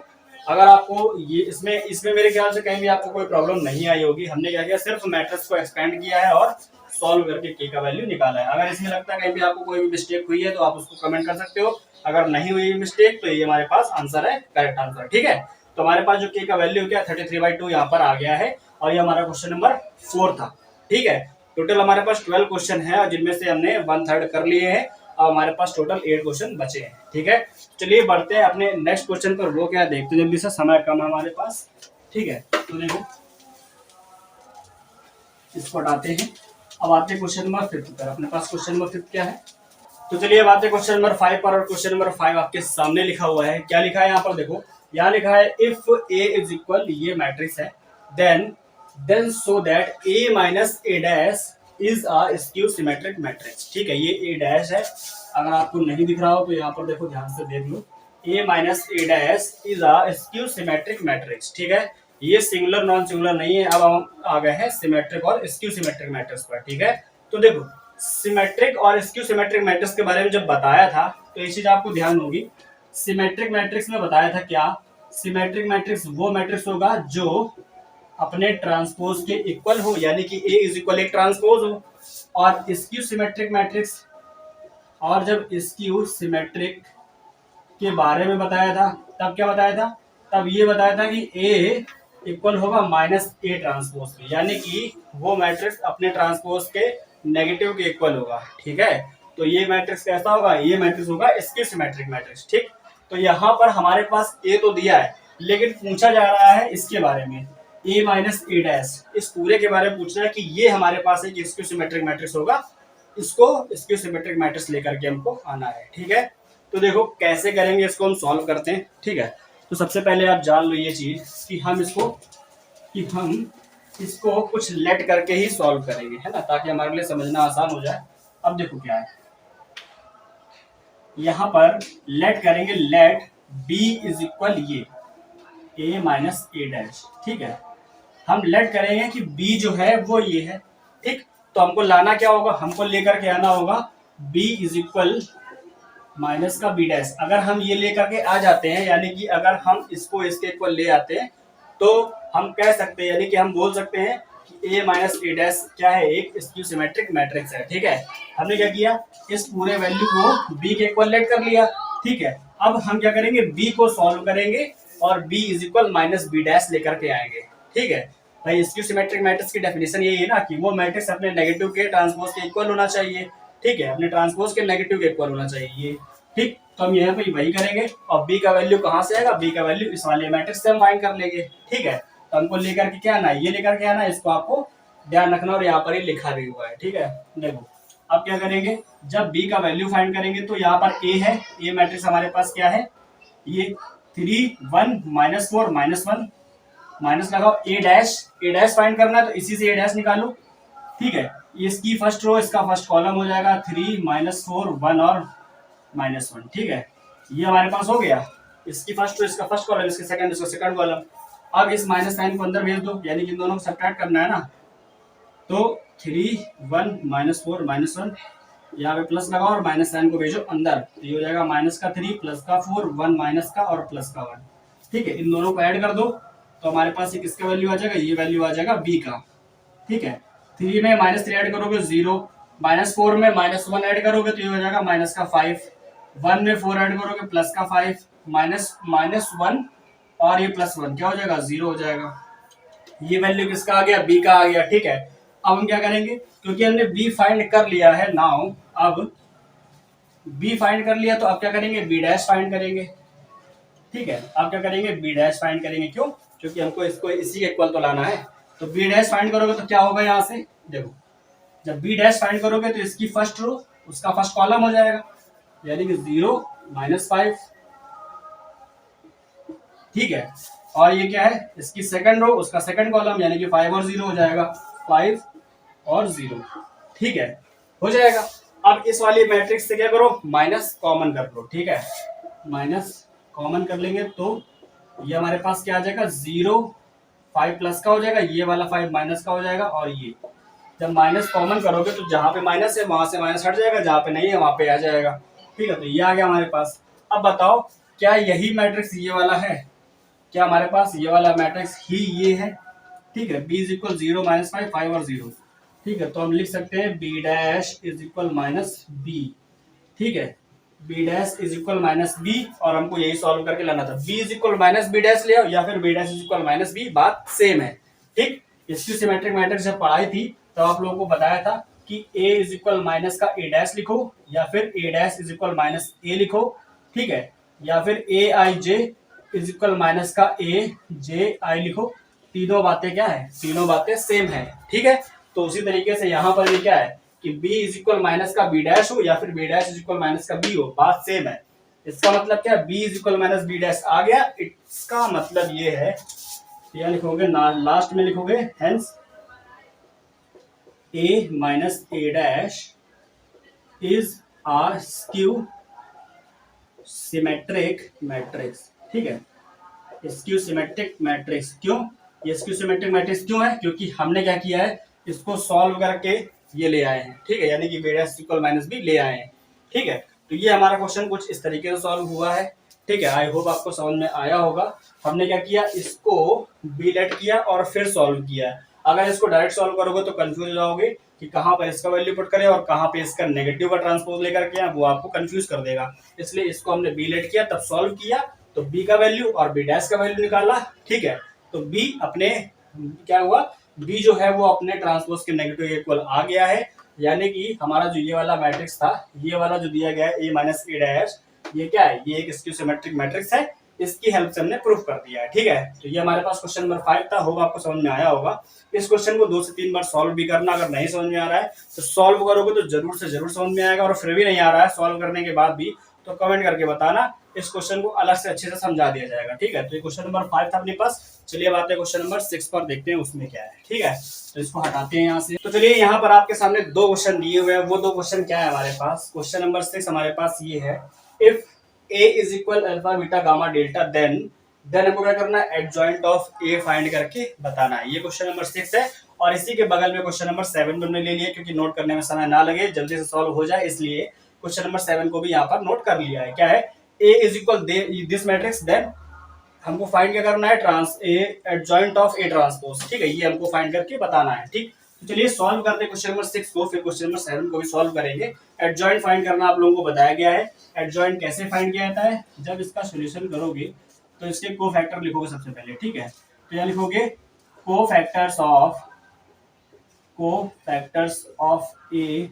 अगर आपको ये इसमें मेरे ख्याल से कहीं भी आपको कोई प्रॉब्लम नहीं आई होगी। हमने क्या किया, सिर्फ मैट्रिक्स को एक्सपेंड किया है और सॉल्व करके k का वैल्यू निकाला है। अगर इसमें लगता है कहीं भी आपको कोई भी मिस्टेक हुई है तो आप उसको कमेंट कर सकते हो, अगर नहीं हुई मिस्टेक तो ये हमारे पास आंसर है, करेक्ट आंसर। ठीक है, तो हमारे पास जो k का वैल्यू क्या 33/2 यहाँ पर आ गया है, और ये हमारा क्वेश्चन नंबर 4 था। ठीक है, टोटल हमारे पास 12 क्वेश्चन है, जिनमें से हमने 1/3 कर लिए हैं, और हमारे पास टोटल 8 क्वेश्चन बचे हैं। ठीक है, चलिए बढ़ते हैं अपने नेक्स्ट क्वेश्चन पर, वो क्या देखते हैं जल्दी से, समय कम है हमारे पास। ठीक है, तो देखो इसको हटाते हैं। अब आते हैं क्वेश्चन नंबर 5 पर। अपने पास क्वेश्चन नंबर 5 क्या है, तो चलिए अब आते हैं क्वेश्चन नंबर 5 पर। और क्वेश्चन नंबर 5 आपके सामने लिखा हुआ है, क्या लिखा है यहाँ पर देखो, यहाँ लिखा है इफ a इज इक्वल, ये मैट्रिक्स है, then so that a minus a dash is a skew symmetric matrix. ठीक है, ये a डैश है, अगर आपको नहीं दिख रहा हो तो यहाँ पर देखो, ध्यान से देख लो, a minus a dash is a skew symmetric matrix. ठीक है, ये सिंगुलर नॉन सिंगुलर नहीं है, अब हम आ गए हैं सिमेट्रिक और स्क्यू सिमेट्रिक मैट्रिक्स पर। ठीक है, तो देखो सिमेट्रिक और स्क्यू सिमेट्रिक मैट्रिक्स के बारे में जब बताया था तो ये चीज आपको ध्यान होगी। सिमेट्रिक मैट्रिक्स में बताया था क्या, सिमेट्रिक मैट्रिक्स वो मैट्रिक्स होगा जो अपने ट्रांसपोज के इक्वल हो, यानी कि ए इज इक्वल एक ट्रांसपोज हो। और स्क्यू सिमेट्रिक मैट्रिक्स, और जब स्क्यू सिमेट्रिक के बारे में बताया था तब क्या बताया था, तब ये बताया था कि ए इक्वल होगा माइनस ए ट्रांसपोज के, यानी कि वो मैट्रिक्स अपने ट्रांसपोज के नेगेटिव के इक्वल होगा। ठीक है, तो ये मैट्रिक्स कैसा होगा, ये मैट्रिक्स होगा स्क्यू सिमेट्रिक मैट्रिक्स। ठीक, तो यहाँ पर हमारे पास ए तो दिया है, लेकिन पूछा जा रहा है इसके बारे में, ए माइनस ए डैश, इस पूरे के बारे में पूछना है कि ये हमारे पास एक स्क्यू सिमेट्रिक मैट्रिक्स होगा, इसको स्क्यू सिमेट्रिक मैट्रिक्स लेकर के हमको आना है। ठीक है, तो देखो कैसे करेंगे इसको, हम सॉल्व करते हैं। ठीक है, तो सबसे पहले आप जान लो ये चीज कि हम इसको कुछ लेट करके ही सॉल्व करेंगे, है ना, ताकि हमारे लिए समझना आसान हो जाए। अब देखो क्या है, यहाँ पर लेट करेंगे, लेट b इज इक्वल ये a माइनस ए डैश। ठीक है, हम लेट करेंगे कि b जो है वो ये है। ठीक, तो हमको लाना क्या होगा, हमको लेकर के आना होगा b इज इक्वल माइनस का बी डैश। अगर हम ये लेकर के आ जाते हैं, यानी कि अगर हम इसको इसके इक्वल ले आते हैं, तो हम कह सकते हैं, यानी कि हम बोल सकते हैं कि a माइनस ए डैश क्या है, एक स्क्यू सिमेट्रिक मैट्रिक्स है। ठीक है, हमने क्या किया, इस पूरे वैल्यू को b के इक्वल लेट कर लिया। ठीक है, अब हम क्या करेंगे, b को सॉल्व करेंगे और b is equal minus B dash लेकर के आएंगे। ठीक है भाई, स्क्यू सिमेट्रिक मैट्रिक्स की डेफिनेशन यही है ना कि वो मैट्रिक्स अपने नेगेटिव के ट्रांसपोज के इक्वल होना चाहिए। ठीक है, अपने ट्रांसपोज के नेगेटिव के इक्वल होना चाहिए। ठीक, तो हम यहाँ पे वही करेंगे, और b का वैल्यू कहाँ से आएगा, b का वैल्यू इस वाले मैट्रिक्स से हम फाइंड कर लेंगे। ठीक है, तो हमको लेकर के क्या आना है, ये लेकर के आना है, इसको आपको ध्यान रखना, और यहाँ पर ही लिखा भी हुआ है। ठीक है, देखो अब क्या करेंगे, जब b का वैल्यू फाइंड करेंगे तो यहाँ पर a है, a मैट्रिक्स हमारे पास क्या है, ये 3 1 -4 -1 माइनस लगाओ ए डैश फाइंड करना है, तो इसी से ए डैश निकालो। ठीक है, इसकी फर्स्ट रो इसका फर्स्ट कॉलम हो जाएगा 3 -4 1 और -1। ठीक है, ये हमारे पास हो गया, इसकी फर्स्ट रो इसका फर्स्ट कॉलम, इसके सेकंड इसका सेकंड कॉलम। अब इस माइनस साइन को अंदर भेज दो, यानी कि इन दोनों को सब्ट्रैक्ट करना है ना, तो 3 1 -4 -1, यहाँ पे प्लस लगाओ और माइनस साइन को भेजो अंदर, तो ये हो जाएगा माइनस का 3 प्लस का 4 1 माइनस का और प्लस का 1। ठीक है, इन दोनों को ऐड कर दो, तो हमारे पास एक इसका वैल्यू आ जाएगा, ये वैल्यू आ जाएगा b का। ठीक है, 3 में -3 ऐड करोगे 0, -4 में -1 ऐड करोगे तो ये हो जाएगा माइनस का 5, 1 में 4 ऐड करोगे प्लस का 5, -1 और ये +1 क्या हो जाएगा, 0 हो जाएगा। ये वैल्यू किसका आ गया, b का आ गया। ठीक है, अब हम क्या करेंगे, क्योंकि हमने b फाइंड कर लिया है, नाउ अब b फाइंड कर लिया, तो अब क्या करेंगे, b डैश फाइंड करेंगे। ठीक है, अब क्या करेंगे, b डैश फाइंड करेंगे, क्यों, क्योंकि हमको इसको इसी के इक्वल तो लाना है। तो b डैश फाइंड करोगे तो क्या होगा, यहाँ से देखो, जब b डैश फाइंड करोगे तो इसकी फर्स्ट रो उसका फर्स्ट कॉलम हो जाएगा, यानी कि 0 -5। ठीक है, और ये क्या है, इसकी सेकंड रो उसका सेकंड कॉलम, यानी कि 5 और 0 हो जाएगा, 5 और 0। ठीक है, हो जाएगा। अब इस वाली मैट्रिक्स से क्या करो, माइनस कॉमन कर लो। ठीक है, माइनस कॉमन कर लेंगे तो ये हमारे पास क्या आ जाएगा, 0 5 प्लस का हो जाएगा, ये वाला 5 माइनस का हो जाएगा, और ये जब माइनस कॉमन करोगे तो जहाँ पे माइनस है वहां से माइनस हट जाएगा, जहाँ पे नहीं है वहां पे आ जाएगा। ठीक है, तो ये आ गया हमारे पास। अब बताओ क्या यही मैट्रिक्स ये वाला है, क्या हमारे पास ये वाला मैट्रिक्स ही ये है। ठीक है, b इज इक्वल 0 -5 5 और 0। ठीक है, तो हम लिख सकते हैं b dash is equal -b। ठीक है, b dash is equal -b, और हमको यही सॉल्व करके लाना था, b is equal -b dash ले आओ या फिर b dash is equal -b, बात सेम है। ठीक, इसकी सिमेट्रिक मैट्रिक्स जब पढ़ाई थी तो आप लोगों को बताया था कि a इज इक्वल माइनस का a डैश लिखो, या फिर a dash is equal -a लिखो। ठीक है, या फिर aij इज इक्वल माइनस का aj लिखो। तीनों बातें क्या है, तीनों बातें सेम है। ठीक है, तो उसी तरीके से यहाँ पर भी क्या है कि b इज इक्वल माइनस का b डैश हो या फिर b dash is equal minus का b हो, बात सेम है। इसका मतलब क्या है, b is equal minus b dash आ गया, इसका मतलब ये है, यह लिखोगे लास्ट में लिखोगे hence a minus a dash is a skew symmetric matrix. ठीक है, स्क्यू सिमेट्रिक मैट्रिक्स क्यों, ये स्क्यू सिमेट्रिक मैट्रिक्स क्यों है, क्योंकि हमने क्या किया है, इसको सॉल्व करके ये ले आए हैं। ठीक है, यानी कि b डैश इक्वल -b ले आए हैं। ठीक है, तो ये हमारा क्वेश्चन कुछ इस तरीके से सॉल्व हुआ है। ठीक है, आई होप आपको समझ में आया होगा। हमने क्या किया, इसको बी लेट किया और फिर सॉल्व किया। अगर इसको डायरेक्ट सॉल्व करोगे तो कंफ्यूज हो जाओगे कि कहाँ पर इसका वैल्यू पुट करें और कहाँ पे इसका नेगेटिव का ट्रांसपोज लेकर के, वो आपको कंफ्यूज कर देगा। इसलिए इसको हमने बी लेट किया तब सॉल्व किया, तो बी का वैल्यू और बी डैश का वैल्यू निकाला। ठीक है, तो बी अपने क्या हुआ, बी जो है वो अपने ट्रांसपोज के नेगेटिव इक्वल आ गया है। यानी कि हमारा जो ये वाला मैट्रिक्स था, ये वाला जो दिया गया है ए माइनस ए डैश, ये क्या है, ये एक स्क्यू सिमेट्रिक मैट्रिक्स है। इसकी हेल्प से हमने प्रूफ कर दिया है। ठीक है, तो ये हमारे पास क्वेश्चन नंबर 5 था, होगा आपको समझ में आया होगा। इस क्वेश्चन को 2 से 3 बार सॉल्व भी करना, अगर नहीं समझ में आ रहा है तो सॉल्व करोगे तो जरूर से जरूर समझ में आएगा, और फिर भी नहीं आ रहा है सॉल्व करने के बाद भी तो कमेंट करके बताना, इस क्वेश्चन को अलग से अच्छे से समझा दिया जाएगा। ठीक है, तो ये क्वेश्चन नंबर 5 था अपने पास। चलिए अब आते हैं क्वेश्चन नंबर 6 पर, देखते हैं उसमें क्या है। ठीक है, तो इसको हटाते हैं यहाँ से। तो चलिए यहाँ पर आपके सामने 2 क्वेश्चन दिए हुए हैं, वो 2 क्वेश्चन क्या है हमारे पास। क्वेश्चन नंबर 6 हमारे पास ये है, if A is equal alpha beta gamma delta then हमको क्या करना है, एडजॉइंट ऑफ ए फाइंड करके बताना है। ये क्वेश्चन नंबर 6 है, और इसी के बगल में क्वेश्चन नंबर 7 भी हमने ले लिया, क्योंकि नोट करने में समय ना लगे, जल्दी से सॉल्व हो जाए, इसलिए क्वेश्चन नंबर 7 को भी यहाँ पर नोट कर लिया है। क्या है, A is equal this matrix, then हमको फाइंड क्या करना है, trans A adjoint of A transpose. ठीक है, ये हमको फाइंड करके बताना है। ठीक, तो चलिए सॉल्व करते हैं क्वेश्चन नंबर 6 को, फिर क्वेश्चन नंबर 7 को भी सॉल्व करेंगे। एडजॉइंट फाइंड करना आप लोगों को बताया गया है। एडजॉइंट कैसे फाइंड किया जाता है, जब इसका सोल्यूशन करोगे तो इसके कोफैक्टर लिखोगे सबसे पहले। ठीक है, तो यहाँ लिखोगे कोफैक्टर्स ऑफ ए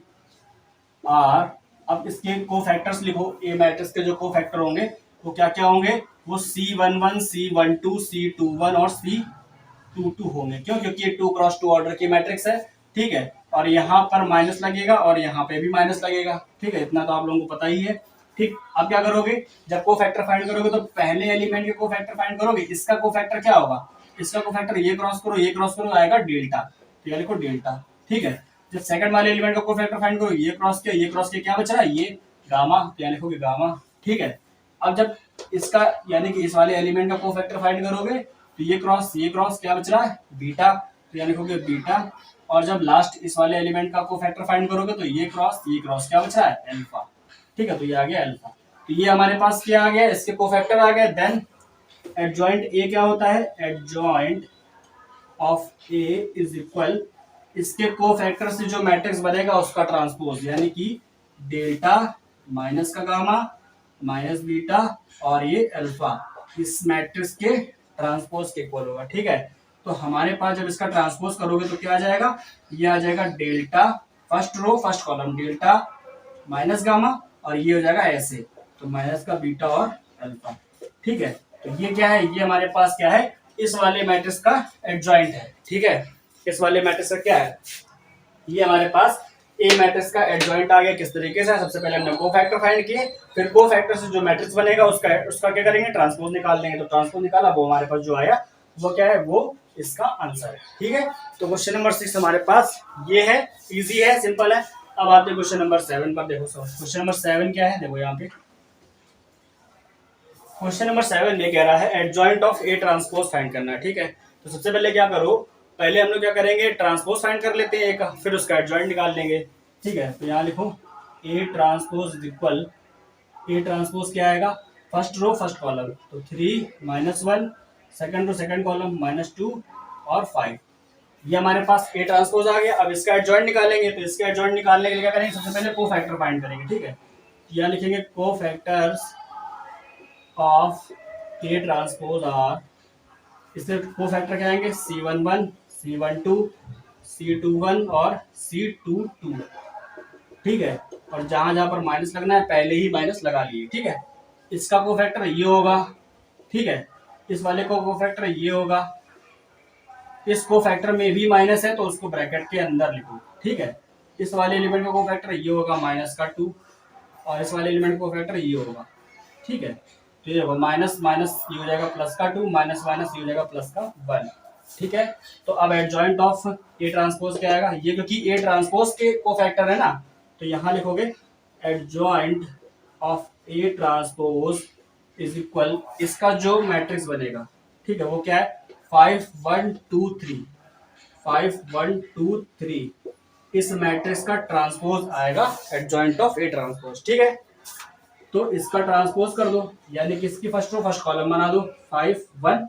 आर। अब इसके कोफैक्टर्स लिखो, ए मैट्रिक्स के जो कोफैक्टर होंगे वो क्या क्या होंगे, वो C11, C12, C21 और C22 होंगे। क्यों, क्योंकि ये 2x2 ऑर्डर की मैट्रिक्स है। ठीक है, और यहाँ पर माइनस लगेगा और यहाँ पे भी माइनस लगेगा। ठीक है, इतना तो आप लोगों को पता ही है। ठीक, अब क्या करोगे, जब कोफैक्टर फाइंड करोगे तो पहले एलिमेंट के कोफैक्टर फाइंड करोगे। इसका कोफैक्टर क्या होगा, इसका कोफैक्टर ये क्रॉस करो आएगा डेल्टा, तो ये लिखो डेल्टा। ठीक है, जब सेकंड वाले एलिमेंट का कोफैक्टर फाइंड करो, ये क्रॉस के क्या बच रहा है, ये गामा, तो यहाँ लिखोगे गामा। ठीक है, अब जब इसका यानी कि इस वाले एलिमेंट का कोफैक्टर फाइंड करोगे तो ये क्रॉस क्या बच रहा है, बीटा, तो यहाँ लिखोगे बीटा। और जब लास्ट इस वाले एलिमेंट का कोफैक्टर फाइंड करोगे तो ये क्रॉस क्या बच रहा है, अल्फा। ठीक है, तो ये आ गया अल्फा। तो ये हमारे पास क्या आ गया, इसके कोफैक्टर आ गए। देन एडजॉइंट ए क्या होता है, adjoint of A is equal, इसके कोफैक्टर से जो मैट्रिक्स बनेगा उसका ट्रांसपोज, यानी कि डेल्टा माइनस का गामा माइनस बीटा और ये अल्फा, इस मैट्रिक्स के ट्रांसपोज के इक्वल होगा। ठीक है, तो हमारे पास जब इसका ट्रांसपोज करोगे तो क्या आ जाएगा, ये आ जाएगा delta first row first column delta minus gamma, और ये हो जाएगा ऐसे, तो माइनस का बीटा और अल्फा। ठीक है, तो ये क्या है, ये हमारे पास क्या है, इस वाले मैट्रिक्स का एडजॉइंट है। ठीक है, इस वाले मैट्रिक्स का क्या है, ये हमारे पास ए मैट्रिक्स का एडजॉइंट आ गया। किस तरीके से, सबसे पहले हमने कोफैक्टर फाइंड किए, फिर कोफैक्टर से जो मैट्रिक्स बनेगा उसका क्या करेंगे, ट्रांसपोज निकाल लेंगे। तो ट्रांसपोज निकाला, वो हमारे पास जो आया वो क्या है, वो इसका आंसर है। ठीक है, तो क्वेश्चन नंबर 6 हमारे पास ये है, इजी है, सिंपल है। अब आते हैं क्वेश्चन नंबर 7 पर। देखो क्वेश्चन नंबर 7 क्या है, देखो यहाँ पे क्वेश्चन नंबर 7 ये कह रहा है adjoint of A transpose find करना है। ठीक है, तो सबसे पहले क्या करो, पहले हम लोग क्या करेंगे, ट्रांसपोज फाइंड कर लेते हैं एक, फिर उसका एडजॉइंट निकाल लेंगे। ठीक है, तो यहाँ लिखो A transpose equal, A transpose क्या आएगा, फर्स्ट रो फर्स्ट कॉलम, तो 3 -1, सेकंड रो सेकंड कॉलम -2 और 5। ये हमारे पास ए ट्रांसपोज आ गया। अब इसका एडजॉइंट निकालेंगे, तो इसका एडजॉइंट निकालने के लिए क्या करेंगे, सबसे पहले कोफैक्टर फाइंड करेंगे। ठीक है, यहाँ लिखेंगे cofactors of A transpose are, इससे कोफैक्टर क्या आएंगे, C11, C12, C21 और C22। ठीक है, और जहां जहां पर माइनस लगना है पहले ही माइनस लगा लिए। ठीक है, इसका कोफैक्टर ये होगा। ठीक है, इस वाले को कोफैक्टर ये होगा, इस कोफैक्टर में भी माइनस है तो उसको ब्रैकेट के अंदर लिखो। ठीक है, इस वाले एलिमेंट का कोफैक्टर ये होगा -2, और इस वाले एलिमेंट का कोफैक्टर ये होगा। ठीक है, तो ये देखो माइनस माइनस ये हो जाएगा +2, माइनस माइनस ये हो जाएगा +1। ठीक है, तो अब एडजॉइंट ऑफ ए ट्रांसपोज क्या आएगा, ये क्योंकि ए ट्रांसपोज के कोफैक्टर है ना, तो यहाँ लिखोगे adjoint of A transpose is equal, इसका जो मैट्रिक्स बनेगा, ठीक है, वो क्या है, 5 1 2 3, 5 1 2 3, इस मैट्रिक्स का ट्रांसपोज आएगा एडजॉइंट ऑफ ए ट्रांसपोज। ठीक है, तो इसका ट्रांसपोज कर दो, यानी कि इसकी फर्स्ट रो फर्स्ट कॉलम बना दो, 5 1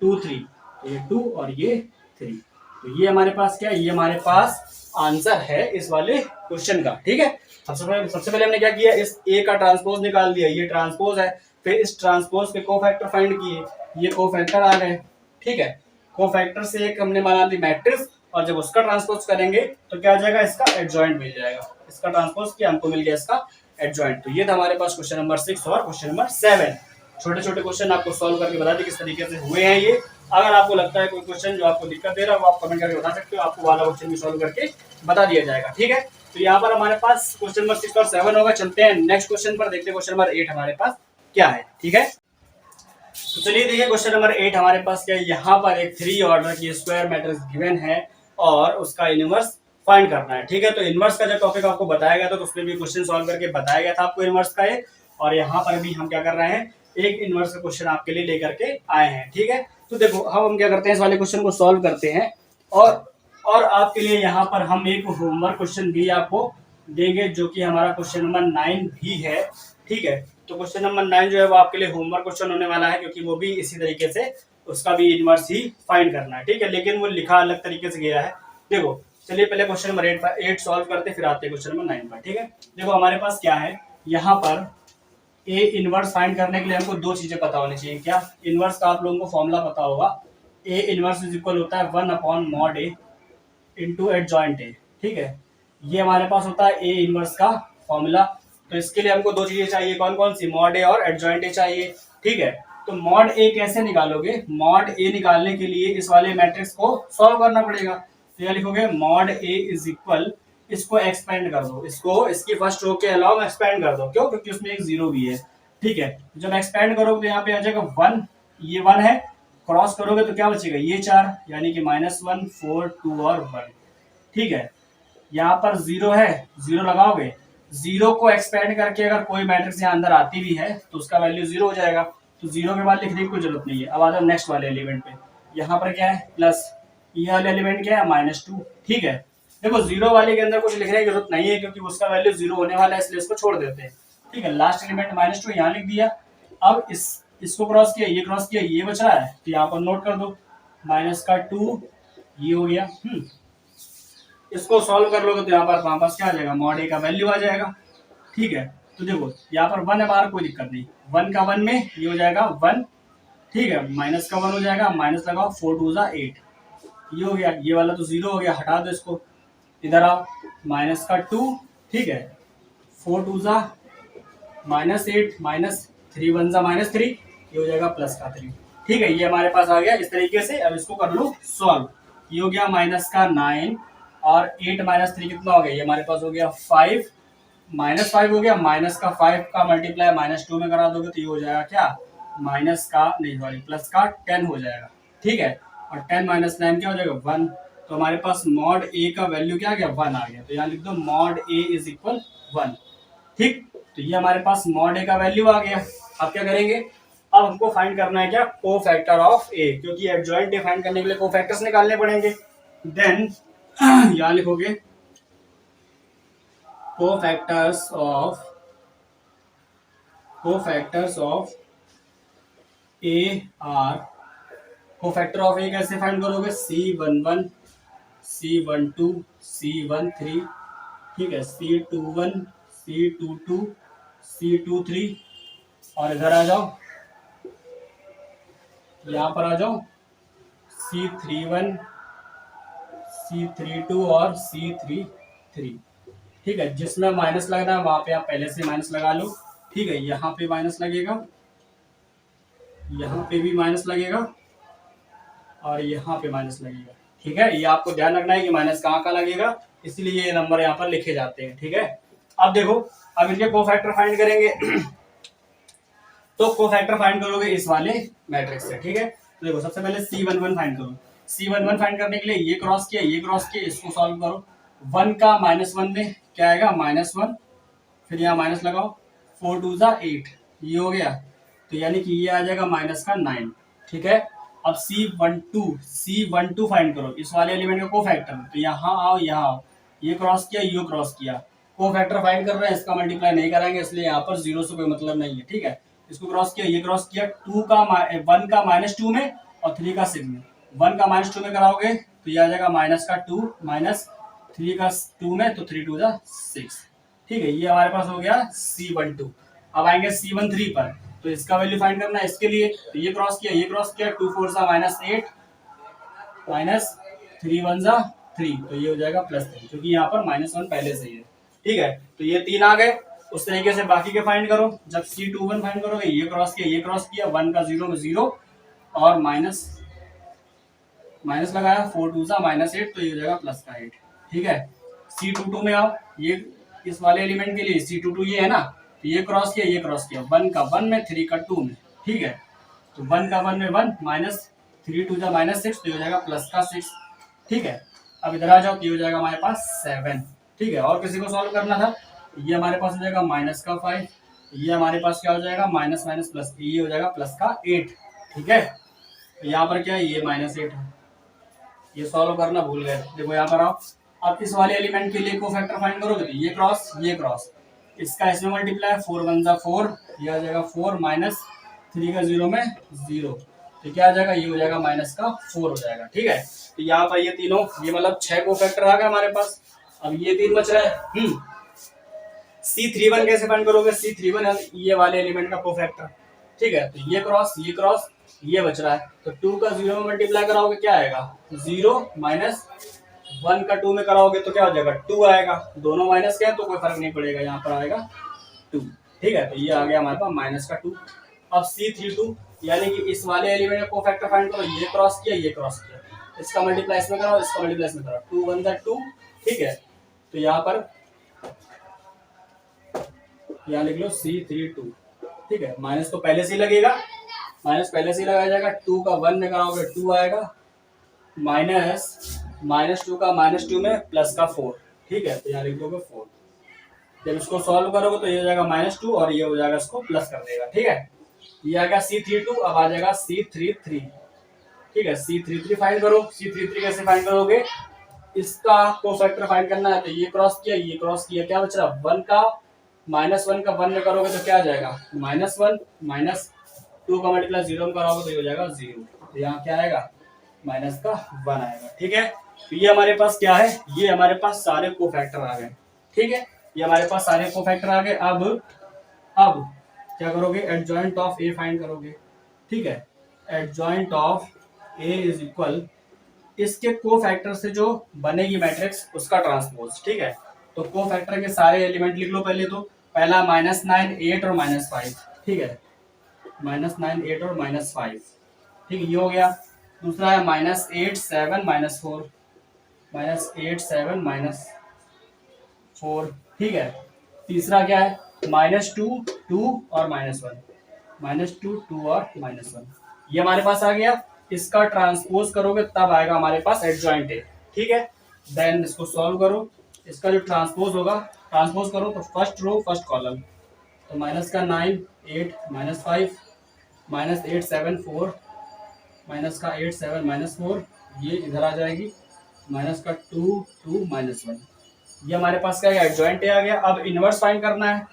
2 3, तो ये 2 और ये 3, तो ये हमारे पास क्या है, ये हमारे पास आंसर है इस वाले क्वेश्चन का। ठीक है, सबसे पहले हमने क्या किया, इस ए का ट्रांसपोज निकाल दिया, ये ट्रांसपोज है, फिर इस ट्रांसपोज के कोफैक्टर फाइंड किए, ये कोफैक्टर आ गए। ठीक है, कोफैक्टर से एक हमने बना दी मैट्रिक्स, और जब उसका ट्रांसपोज करेंगे तो क्या आ जाएगा, इसका एडजॉइंट मिल जाएगा, इसका ट्रांसपोज किया हमको मिल गया इसका एडजॉइंट। तो ये था हमारे पास क्वेश्चन नंबर 6 और क्वेश्चन नंबर 7। छोटे छोटे क्वेश्चन आपको सॉल्व करके बता दी किस तरीके से हुए हैं ये। अगर आपको लगता है कोई क्वेश्चन जो आपको दिक्कत दे रहा है वो आप कमेंट करके बता सकते हो, आपको वाला क्वेश्चन भी सॉल्व करके बता दिया जाएगा। ठीक है, तो यहाँ पर हमारे पास क्वेश्चन नंबर 6 और 7 होगा। चलते हैं नेक्स्ट क्वेश्चन पर, देखते हैं क्वेश्चन नंबर 8 हमारे पास क्या है। ठीक है, तो चलिए देखिए क्वेश्चन नंबर 8 हमारे पास क्या है। यहाँ पर एक 3 ऑर्डर की स्क्वायर मैट्रिक्स गिवन है और उसका इनवर्स फाइंड करना है। ठीक है, तो इनवर्स का जब टॉपिक आपको बताया गया था तो उसमें भी क्वेश्चन सॉल्व करके बताया गया था आपको इनवर्स का एक, और यहाँ पर भी हम क्या कर रहे हैं, एक इनवर्स का क्वेश्चन आपके लिए लेकर के आए हैं। ठीक है, तो देखो हम क्या करते हैं, इस वाले क्वेश्चन को सॉल्व करते हैं, और आपके लिए यहाँ पर हम एक होमवर्क क्वेश्चन भी आपको देंगे जो कि हमारा क्वेश्चन नंबर 9 भी है। ठीक है, तो क्वेश्चन नंबर 9 जो है वो आपके लिए होमवर्क क्वेश्चन होने वाला है, क्योंकि वो भी इसी तरीके से उसका भी इनवर्स ही फाइंड करना है। ठीक है, लेकिन वो लिखा अलग तरीके से गया है। देखो चलिए पहले क्वेश्चन नंबर 8 सॉल्व करते, फिर आते हैं क्वेश्चन नंबर 9 पर। ठीक है, देखो हमारे पास क्या है, यहाँ पर ए इनवर्स फाइंड करने के लिए हमको दो चीजें पता होनी चाहिए। क्या, इनवर्स का आप लोगों को फॉर्मूला पता होगा, ए इनवर्स इज इक्वल होता है 1/mod a into adjoint A. ठीक है, ये हमारे पास होता है ए इनवर्स का फॉर्मूला। तो इसके लिए हमको दो चीजें चाहिए, कौन कौन सी, मॉड ए और एडजॉइंट ए चाहिए। ठीक है, तो मॉड ए कैसे निकालोगे, मॉड ए निकालने के लिए इस वाले मैट्रिक्स को सॉल्व करना पड़ेगा। तो यह लिखोगे मॉड ए इज इक्वल, इसको एक्सपेंड कर दो, इसको इसकी फर्स्ट रो के अलावा एक्सपेंड कर दो, क्यों, क्योंकि उसमें एक जीरो भी है। ठीक है, जब एक्सपेंड करोगे तो यहाँ पे आ जाएगा 1, ये 1 है, क्रॉस करोगे तो क्या बचेगा, ये 4, यानी कि -1 4 2 और 1। ठीक है, यहाँ पर 0 है, 0 लगाओगे, 0 को एक्सपेंड करके अगर कोई मैट्रिक्स यहाँ अंदर आती भी है तो उसका वैल्यू 0 हो जाएगा, तो 0 के बाद लिखने की कोई जरूरत नहीं है। अब आ जाओ नेक्स्ट वाले एलिमेंट पे, यहाँ पर क्या है प्लस, ये वाले एलिमेंट क्या है -2। ठीक है, देखो 0 वाले के अंदर कुछ लिखने की जरूरत नहीं है क्योंकि उसका वैल्यू 0 होने वाला है, इसलिए इसको छोड़ देते हैं। ठीक है, लास्ट एलिमेंट -2 यहाँ लिख दिया। अब इसको क्रॉस किया, ये क्रॉस किया, ये बच रहा है, तो यहाँ पर नोट कर दो -2, ये हो गया। इसको सॉल्व कर लोगे तो यहाँ पर हमारे पास क्या आ जाएगा, मॉड ए का वैल्यू आ जाएगा। ठीक है, तो देखो यहाँ पर 1 है बाहर, कोई दिक्कत नहीं, 1 का 1 में ये हो जाएगा 1। ठीक है, माइनस का 1 हो जाएगा, माइनस लगाओ, 4 2 = 8, ये हो गया, ये वाला तो 0 हो गया, हटा दो इसको, इधर आओ, -2। ठीक है, 4 2 = -8, -3 1 = -3, ये हो जाएगा +3। ठीक है, ये हमारे पास आ गया इस तरीके से। अब इसको कर लो सॉल्व, ये हो गया -9 और 8 - 3 कितना हो गया, ये हमारे पास हो गया 5, -5 हो गया, -5 का मल्टीप्लाई -2 में करा दोगे तो ये हो जाएगा क्या, +10 हो जाएगा। ठीक है, और 10 - 9 क्या हो जाएगा, 1। तो हमारे पास मॉड ए का वैल्यू क्या आ गया, 1 आ गया। तो यहाँ लिख दो मॉड ए इज इक्वल 1। ठीक, तो ये हमारे पास मॉड ए का वैल्यू आ गया। अब क्या करेंगे, अब हमको फाइंड करना है क्या, कोफैक्टर ऑफ ए, क्योंकि एडजॉइंट ए फाइंड करने के लिए कोफैक्टर्स निकालने पड़ेंगे। देन यहाँ लिखोगे cofactors of A are, cofactor of A कैसे फाइंड करोगे, C11 C12 C13, ठीक है, C21 C22 C23, और इधर आ जाओ, यहाँ पर आ जाओ, C31 C32 और C33। ठीक है, जिसमें माइनस लगना है वहां पे आप पहले से माइनस लगा लो। ठीक है, यहाँ पे माइनस लगेगा, यहाँ पे भी माइनस लगेगा, और यहाँ पे माइनस लगेगा। ठीक है, ये आपको ध्यान रखना है कि माइनस कहाँ लगेगा, इसलिए ये नंबर यहाँ पर लिखे जाते हैं। ठीक है, अब देखो, अब इनके कोफैक्टर फाइंड करेंगे तो कोफैक्टर फाइंड करोगे इस वाले मैट्रिक्स से। ठीक है, तो देखो सबसे पहले C11 फाइंड करो। C11 फाइंड करने के लिए ये क्रॉस किया, ये क्रॉस किया, इसको सॉल्व करो। 1 का -1 में क्या आएगा, -1, फिर यहाँ माइनस लगाओ, 4 2 = 8, ये हो गया, तो यानी कि ये आ जाएगा -9। ठीक है, अब C12 फाइंड करो इस वाले एलिमेंट का कोफैक्टर। तो यहाँ आओ, यहाँ आओ, ये क्रॉस किया, ये क्रॉस किया, कोफैक्टर फाइंड कर रहे हैं, इसका मल्टीप्लाई नहीं कराएंगे, इसलिए यहाँ पर जीरो से कोई मतलब नहीं है। ठीक है, इसको क्रॉस किया, ये क्रॉस किया, 1 का -2 में और 3 का 6 में। 1 का -2 में कराओगे तो ये आ जाएगा -2 माइनस 3 का 2 में, तो 3 2 जा 6। ठीक है, ये हमारे पास हो गया C12। अब आएंगे C13 पर, तो इसका वैल्यू फाइंड करना है इसके लिए, तो ये क्रॉस किया, ये क्रॉस किया, 2 4 जा -8 माइनस 3 1 जा 3, तो ये हो जाएगा +3, क्योंकि यहाँ पर -1 पहले से ही है। ठीक है, तो ये 3 आ गए। उस तरीके से बाकी के फाइंड करो। जब C21 फाइंड करोगे, ये क्रॉस किया, ये क्रॉस किया, 1 का 0 में 0 और माइनस लगाया, 4 2 जा -8, तो ये हो जाएगा +8। ठीक है, C22 में आओ, ये इस वाले एलिमेंट के लिए C22 ये है ना, तो ये क्रॉस किया, ये क्रॉस किया, 1 का 1 में, 3 का 2 में। ठीक है, तो 1 का 1 में 1 माइनस 3 2 जा -6, तो ये हो जाएगा +6। ठीक है, अब इधर आ जाओ, तो ये हो जाएगा हमारे पास 7। ठीक है, और किसी को सॉल्व करना था, ये हमारे पास हो जाएगा -5, ये हमारे पास क्या हो जाएगा माइनस माइनस प्लस, ये हो जाएगा +8। ठीक है, तो यहाँ पर क्या है, ये -8 है, ये सॉल्व करना भूल गए। देखो यहाँ पर आओ, अब इस वाले एलिमेंट के लिए कोफैक्टर फाइंड करोगे, तो ये क्रॉस, ये क्रॉस, इसका इसमें मल्टीप्लाई, 4 1 जा 4, ये आ जाएगा 4 माइनस 3 का 0 में 0, तो क्या आ जाएगा, ये हो जाएगा -4 हो जाएगा। ठीक है, तो यहाँ पर ये तीनों, ये मतलब 6 कोफैक्टर आ गए हमारे पास। अब ये 3 बच रहा है। C31 कैसे फाइंड करोगे, C31 है ये वाले एलिमेंट का कोफैक्टर। ठीक है, तो ये क्रॉस, ये क्रॉस, ये बच रहा है, तो 2 का 0 में मल्टीप्लाई कराओगे, क्या आएगा 0 माइनस 1 का 2 में कराओगे तो क्या हो जाएगा 2 आएगा, दोनों माइनस के हैं तो कोई फर्क नहीं पड़ेगा, यहाँ पर आएगा 2। ठीक है, तो ये आ गया हमारे पास -2। अब C32 यानी कि इस वाले एलिमेंट का कोफैक्टर फाइंड करो, ये क्रॉस किया, ये क्रॉस किया, इसका मल्टीप्लाई इसमें कराओ, इसका मल्टीप्लाई इसमें कराओ, 2 1 जा 2। ठीक है, तो यहाँ पर यहाँ लिख लो C32। ठीक है, माइनस तो पहले से ही लगेगा, माइनस पहले से ही लगाया जाएगा, 2 का 1 में कराओगे 2 आएगा, -2 का -2 में प्लस का 4। ठीक है, तो यहाँ लिख दोगे 4। जब इसको सॉल्व करोगे तो ये हो जाएगा -2 और ये हो जाएगा, इसको प्लस कर देगा। ठीक है, ये आ गया C32। अब आ जाएगा C33। ठीक है, C33 फाइंड करो। C33 कैसे फाइंड करोगे, इसका कोफैक्टर फाइंड करना है, तो ये क्रॉस किया, ये क्रॉस किया, क्या बच रहा, 1 का -1 का 1 में करोगे तो क्या आ जाएगा -1 माइनस 2 का मल्टीप्लाई 0 में कराओगे तो ये हो जाएगा 0, तो यहाँ क्या आएगा -1 आएगा। ठीक है, तो ये हमारे पास क्या है, ये हमारे पास सारे कोफैक्टर आ गए। ठीक है, ये हमारे पास सारे कोफैक्टर आ गए। अब क्या करोगे, एडजॉइंट ऑफ ए फाइंड करोगे। ठीक है, adjoint of A is equal, इसके कोफैक्टर से जो बनेगी मैट्रिक्स उसका ट्रांसपोज। ठीक है, तो कोफैक्टर के सारे एलिमेंट लिख लो पहले। तो पहला -9 8 और -5। ठीक है, -9 8 और -5। ठीक है, ये हो गया। दूसरा है -8 7 -4, -8 7 -4। ठीक है, तीसरा क्या है, -2 2 और -1, -2 2 और -1। ये हमारे पास आ गया। इसका ट्रांसपोज करोगे तब आएगा हमारे पास एडजॉइंट ए। ठीक है, देन इसको सॉल्व करो। इसका जो ट्रांसपोज होगा, ट्रांसपोज करो तो फर्स्ट रो फर्स्ट कॉलम, तो माइनस का 9 8 -5 -8 7 4 माइनस का 8 7 -4, ये इधर आ जाएगी, माइनस का 2 2 -1। ये हमारे पास क्या है, एडजॉइंट ए आ गया। अब इनवर्स फाइंड करना है,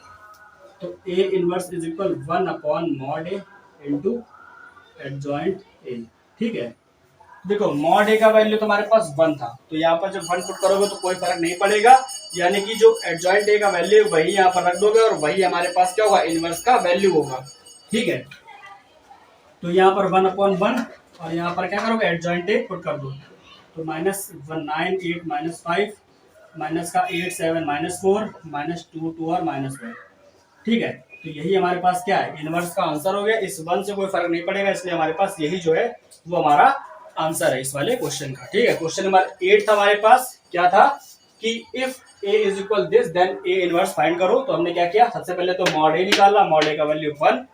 तो A inverse is equal 1/mod A into adjoint A. ठीक है, देखो मॉड ए का वैल्यू तुम्हारे पास 1 था, तो यहाँ पर जब 1 पुट करोगे तो कोई फर्क नहीं पड़ेगा, यानी कि जो एडजॉइंट ए का वैल्यू वही यहाँ पर रख दोगे और वही हमारे पास क्या होगा, इनवर्स का वैल्यू होगा। ठीक है, तो यहाँ पर 1/1 और यहाँ पर क्या करोगे, एडजॉइंट ए पुट कर दो, तो -9 8 -5 माइनस का 8 7 -4 -2 2 और -1। ठीक है, तो यही हमारे पास क्या है, इनवर्स का आंसर हो गया। इस 1 से कोई फर्क नहीं पड़ेगा, इसलिए हमारे पास यही जो है वो हमारा आंसर है इस वाले क्वेश्चन का। ठीक है, क्वेश्चन नंबर 8 हमारे पास क्या था कि if a is equal this then a inverse find करो। तो हमने क्या किया, सबसे पहले तो मॉड a निकाला, मॉड a का वैल्यू 1।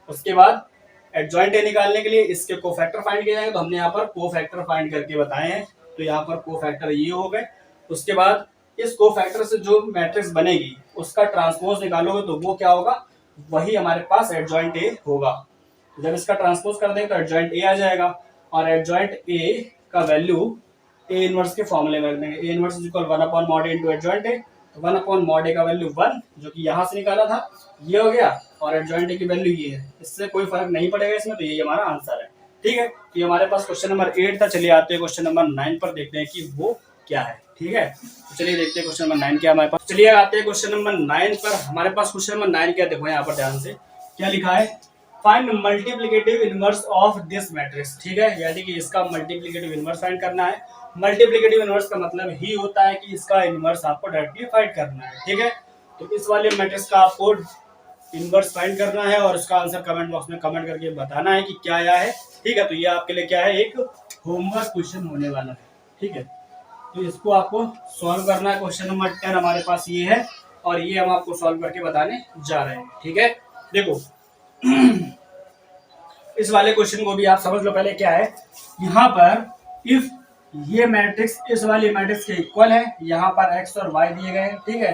उसके बाद एडजॉइंट a निकालने के लिए इसके कोफैक्टर फाइंड किए जाएंगे, तो हमने यहाँ पर कोफैक्टर फाइंड करके बताए हैं, तो यहाँ पर कोफैक्टर ये हो गए। उसके बाद इस कोफैक्टर से जो मैट्रिक्स बनेगी उसका ट्रांसपोज निकालोगे तो वो क्या होगा, वही हमारे पास एडजॉइंट ए होगा। जब इसका ट्रांसपोज कर देंगे तो एडजॉइंट ए आ जाएगा, और एडजॉइंट ए का वैल्यू ए इनवर्स के फॉर्मूले में रख देंगे। A inverse is equal 1/mod a into adjoint A, तो 1/mod A का वैल्यू 1 जो कि यहाँ से निकाला था ये हो गया, और एडजॉइंट A की वैल्यू ये है, इससे कोई फर्क नहीं पड़ेगा इसमें, तो ये हमारा आंसर है। ठीक है, ये हमारे पास क्वेश्चन नंबर 8 था। चलिए आते हैं क्वेश्चन नंबर 9 पर, देखते हैं कि वो क्या है। ठीक है, तो चलिए देखते हैं क्वेश्चन नंबर 9 क्या हमारे पास। चलिए आते हैं क्वेश्चन नंबर 9 पर। हमारे पास क्वेश्चन नंबर 9 क्या, देखो यहाँ पर ध्यान से क्या लिखा है, find multiplicative inverse of this matrix. ठीक है, यानी कि इसका मल्टीप्लिकेटिव इनवर्स फाइंड करना है। मल्टीप्लिकेटिव इनवर्स का मतलब ही होता है कि इसका इनवर्स आपको डायरेक्टली फाइंड करना है। ठीक है, तो इस वाले मैट्रिक्स का आपको इनवर्स फाइंड करना है और इसका आंसर कमेंट बॉक्स में कमेंट करके बताना है कि क्या आया है। ठीक है, तो ये आपके लिए क्या है, एक होमवर्क क्वेश्चन होने वाला है। ठीक है, तो इसको आपको सॉल्व करना है। क्वेश्चन नंबर 10 हमारे पास ये है और ये हम आपको सॉल्व करके बताने जा रहे हैं। ठीक है, देखो इस वाले क्वेश्चन को भी आप समझ लो पहले क्या है। यहाँ पर इफ ये मैट्रिक्स इस वाली मैट्रिक्स के इक्वल है, यहाँ पर x और y दिए गए हैं। ठीक है,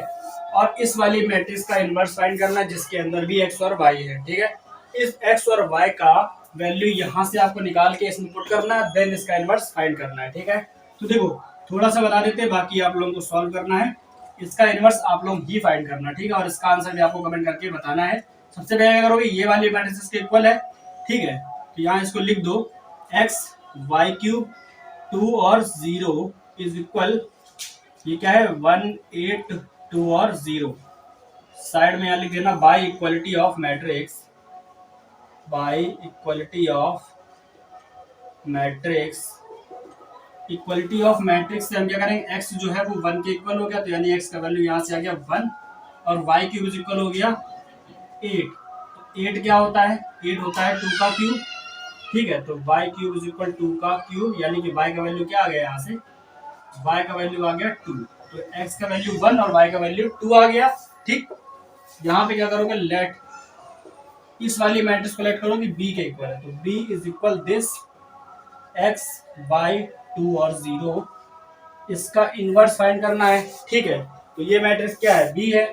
और इस वाली मैट्रिक्स का इनवर्स फाइंड करना है जिसके अंदर भी x और y है। ठीक है, इस x और y का वैल्यू यहाँ से आपको निकाल के इसमें पुट करना है, देन इसका इनवर्स फाइंड करना है। ठीक है, तो देखो थोड़ा सा बता देते हैं, बाकी आप लोगों को सॉल्व करना है। इसका इनवर्स आप लोग ही फाइंड करना, ठीक है, और इसका आंसर भी आपको कमेंट करके बताना है। सबसे पहले क्या करोगे, ये वाली मैट्रिक्स इसके इक्वल है। ठीक है, तो यहाँ इसको लिख दो, x y क्यूब 2 और 0 इज इक्वल, ये क्या है 1 8 2 और 0। साइड में यहाँ लिख देना bye equality of matrix, bye equality of matrix. Equality of matrix से हम क्या करेंगे, x जो है वो 1 के इक्वल हो गया, तो यानी x का वैल्यू यहाँ से आ गया 1 और y क्यूब इज इक्वल हो गया 8। 8 क्या होता है, 8 होता है 2 का क्यूब। ठीक है, तो y क्यूब इज इक्वल 2 का क्यूब, यानी कि y का वैल्यू क्या आ गया, यहाँ से y का वैल्यू आ गया 2, तो x का वैल्यू 1 और y का वैल्यू 2 आ गया। ठीक, यहाँ पे क्या करोगे, लेट इस वाली मैट्रिक्स को लेट करोगे b के इक्वल है, तो b is equal this x y 2 और 0, इसका इनवर्स फाइंड करना है। ठीक है, तो ये मैट्रिक्स क्या है, b है।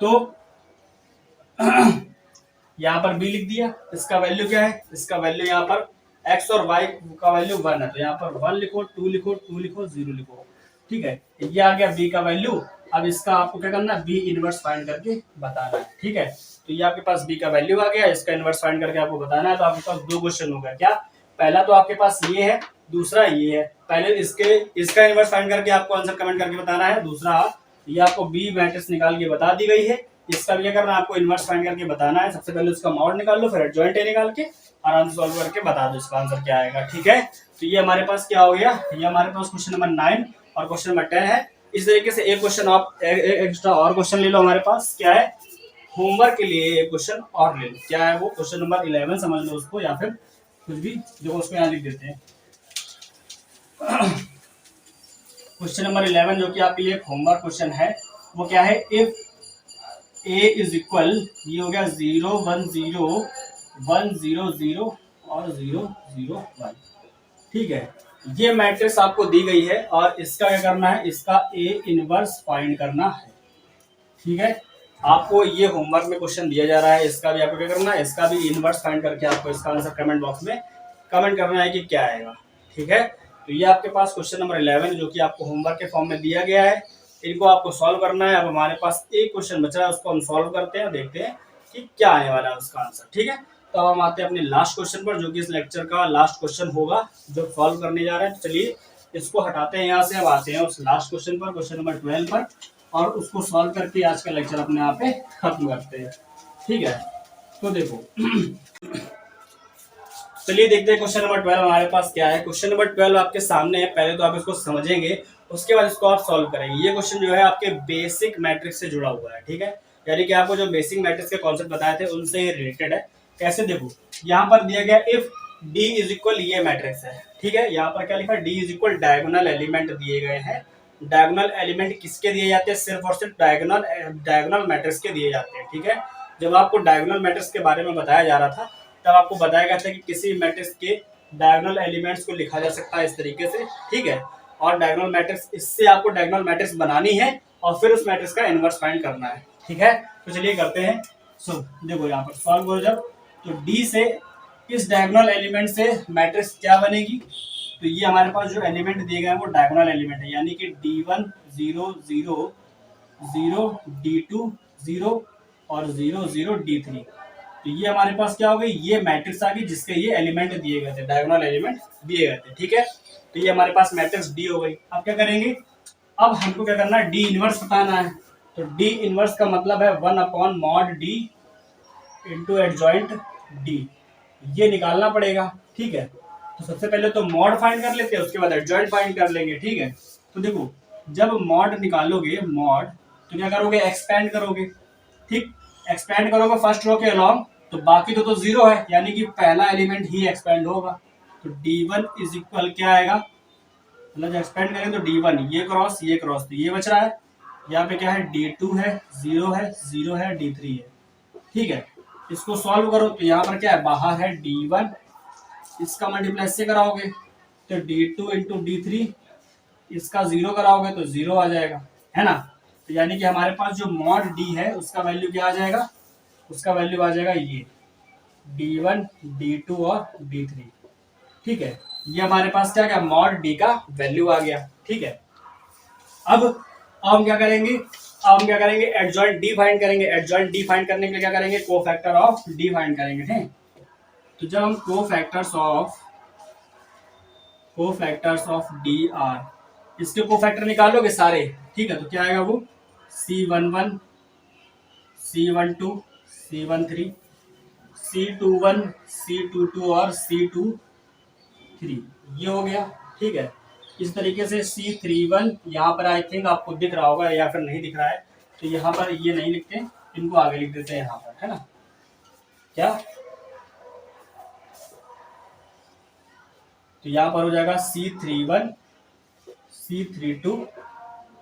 तो यहाँ पर b लिख दिया, इसका वैल्यू क्या है, इसका वैल्यू यहाँ पर x और y का वैल्यू 1 है, तो यहाँ पर 1 लिखो, 2 लिखो, 2 लिखो, 0 लिखो। ठीक है, ये आ गया b का वैल्यू। अब इसका आपको क्या करना है, b इनवर्स फाइंड करके बताना है। ठीक है, तो ये आपके पास b का वैल्यू आ गया, इसका इनवर्स फाइंड करके आपको बताना है। तो आपके पास दो क्वेश्चन हो गए, क्या, पहला तो आपके पास ये है, दूसरा ये है। पहले इसका इनवर्स फाइंड करके आपको आंसर कमेंट करके बताना है, दूसरा ये आपको b मैट्रिक्स निकाल के बता दी गई है, इसका भी क्या करना है, आपको इनवर्स फाइंड करके बताना है। सबसे पहले उसका मॉड निकाल लो, फिर एडजॉइंट A निकाल के आराम से सॉल्व करके बता दो इसका आंसर क्या आएगा। ठीक है, तो ये हमारे पास क्या हो गया, ये हमारे पास क्वेश्चन नंबर 9 और क्वेश्चन नंबर 10 है। इस तरीके से एक क्वेश्चन आप एक्स्ट्रा और क्वेश्चन ले लो, हमारे पास क्या है, होमवर्क के लिए एक क्वेश्चन और ले लो। क्या है वो, क्वेश्चन नंबर 11 समझ लो उसको, या फिर कुछ भी जो उसको यहाँ लिख देते हैं। क्वेश्चन नंबर 11 जो कि आपके लिए होमवर्क क्वेश्चन है, वो क्या है, इफ a इज इक्वल, ये हो गया 0 1 0 1 0 0 और 0 0 1। ठीक है, ये मैट्रिक्स आपको दी गई है और इसका क्या करना है, इसका a इनवर्स फाइंड करना है। ठीक है, आपको ये होमवर्क में क्वेश्चन दिया जा रहा है, इसका भी आपको क्या करना है, इसका भी इनवर्स फाइंड करके आपको इसका आंसर कमेंट बॉक्स में कमेंट करना है कि क्या आएगा। ठीक है, तो ये आपके पास क्वेश्चन नंबर 11 जो कि आपको होमवर्क के फॉर्म में दिया गया है, इनको आपको सॉल्व करना है। अब हमारे पास एक क्वेश्चन बचा है, उसको हम सॉल्व करते हैं, देखते हैं कि क्या आने वाला है उसका आंसर। ठीक है, तो अब हम आते हैं अपने लास्ट क्वेश्चन पर, जो कि इस लेक्चर का लास्ट क्वेश्चन होगा जो सॉल्व करने जा रहे हैं। तो चलिए इसको हटाते हैं यहाँ से, अब आते हैं उस लास्ट क्वेश्चन पर, क्वेश्चन नंबर 12 पर, और उसको सॉल्व करके आज का लेक्चर अपने यहाँ पे खत्म करते हैं। ठीक है, तो देखो चलिए देखते हैं क्वेश्चन नंबर 12 हमारे पास क्या है। क्वेश्चन नंबर 12 आपके सामने है, पहले तो आप इसको समझेंगे, उसके बाद इसको आप सॉल्व करेंगे। ये क्वेश्चन जो है आपके बेसिक मैट्रिक्स से जुड़ा हुआ है। ठीक है, यानी कि आपको जो बेसिक मैट्रिक्स के कॉन्सेप्ट बताए थे उनसे ये रिलेटेड है। कैसे, देखो यहाँ पर दिया गया इफ d इज इक्वल, ये मैट्रिक्स है। ठीक है, यहाँ पर क्या लिखा है, d is equal diagonal element दिए गए हैं। डायगोनल एलिमेंट किसके दिए जाते हैं, सिर्फ और सिर्फ डायगोनल मैट्रिक्स के दिए जाते हैं। ठीक है, जब आपको डायगोनल मैट्रिक्स के बारे में बताया जा रहा था तब आपको बताया गया था कि किसी मैट्रिक्स के डायगोनल एलिमेंट्स को लिखा जा सकता है इस तरीके से। ठीक है, और डायगोनल मैट्रिक्स, इससे आपको डायगोनल मैट्रिक्स बनानी है और फिर उस मैट्रिक्स का इनवर्स फाइंड करना है। ठीक है, तो चलिए करते हैं। सो देखो यहाँ पर सॉल्व हो, जब तो d से इस डायगोनल एलिमेंट से मैट्रिक्स क्या बनेगी, तो ये हमारे पास जो एलिमेंट दिए गए हैं वो डायगोनल एलिमेंट है, यानी कि D1 0 0 0, D2 0 और 0 0 D3। तो ये हमारे पास क्या हो गई, ये मैट्रिक्स आ गई जिसके ये एलिमेंट दिए गए थे, डायगोनल एलिमेंट दिए गए थे। ठीक है, तो ये हमारे पास मैट्रिक्स डी हो गई। अब क्या करेंगे, अब हमको क्या करना है, डी इनवर्स बताना है। तो डी इनवर्स का मतलब है 1/mod D into adjoint D, ये निकालना पड़ेगा। ठीक है, तो सबसे पहले तो मॉड फाइंड कर लेते हैं, उसके बाद एडजॉइंट फाइंड कर लेंगे। ठीक है, तो देखो जब मॉड निकालोगे मॉड, तो क्या करोगे, एक्सपेंड करोगे। ठीक, एक्सपेंड करोगे फर्स्ट रो के अलॉन्ग, तो बाकी तो जीरो है, यानी कि पहला एलिमेंट ही एक्सपेंड होगा। तो D1 इज इक्वल क्या आएगा, मतलब जब एक्सपेंड करेंगे तो D1 ये क्रॉस तो ये बच रहा है। यहाँ पे क्या है, D2 है, 0 है, D3 है। ठीक है, इसको सॉल्व करो तो यहाँ पर क्या है, बाहर है D1, इसका मल्टीप्लाई से कराओगे तो D2 इंटू D3, इसका 0 कराओगे तो 0 आ जाएगा, है ना। तो यानी कि हमारे पास जो मॉड D है उसका वैल्यू क्या आ जाएगा, उसका वैल्यू आ जाएगा ये D1 D2 और D3। ठीक है, ये हमारे पास क्या क्या मॉड D का वैल्यू आ गया। ठीक है, अब हम क्या करेंगे, एडजॉइंट D फाइंड करेंगे। एडजॉइंट D फाइंड करने के लिए क्या करेंगे, कोफैक्टर ऑफ D फाइंड करेंगे। ठीक, तो जब हम कोफैक्टर्स ऑफ D आर, इसके कोफैक्टर निकालोगे सारे। ठीक है, तो क्या आएगा वो C11 C12 C13 C21 C22 और C23, ये हो गया। ठीक है, इस तरीके से C31 यहाँ पर आई थिंक आपको दिख रहा होगा या फिर नहीं दिख रहा है, तो यहाँ पर ये नहीं लिखते, इनको आगे लिख देते हैं यहाँ पर, है ना। क्या, तो यहाँ पर हो जाएगा C31 C32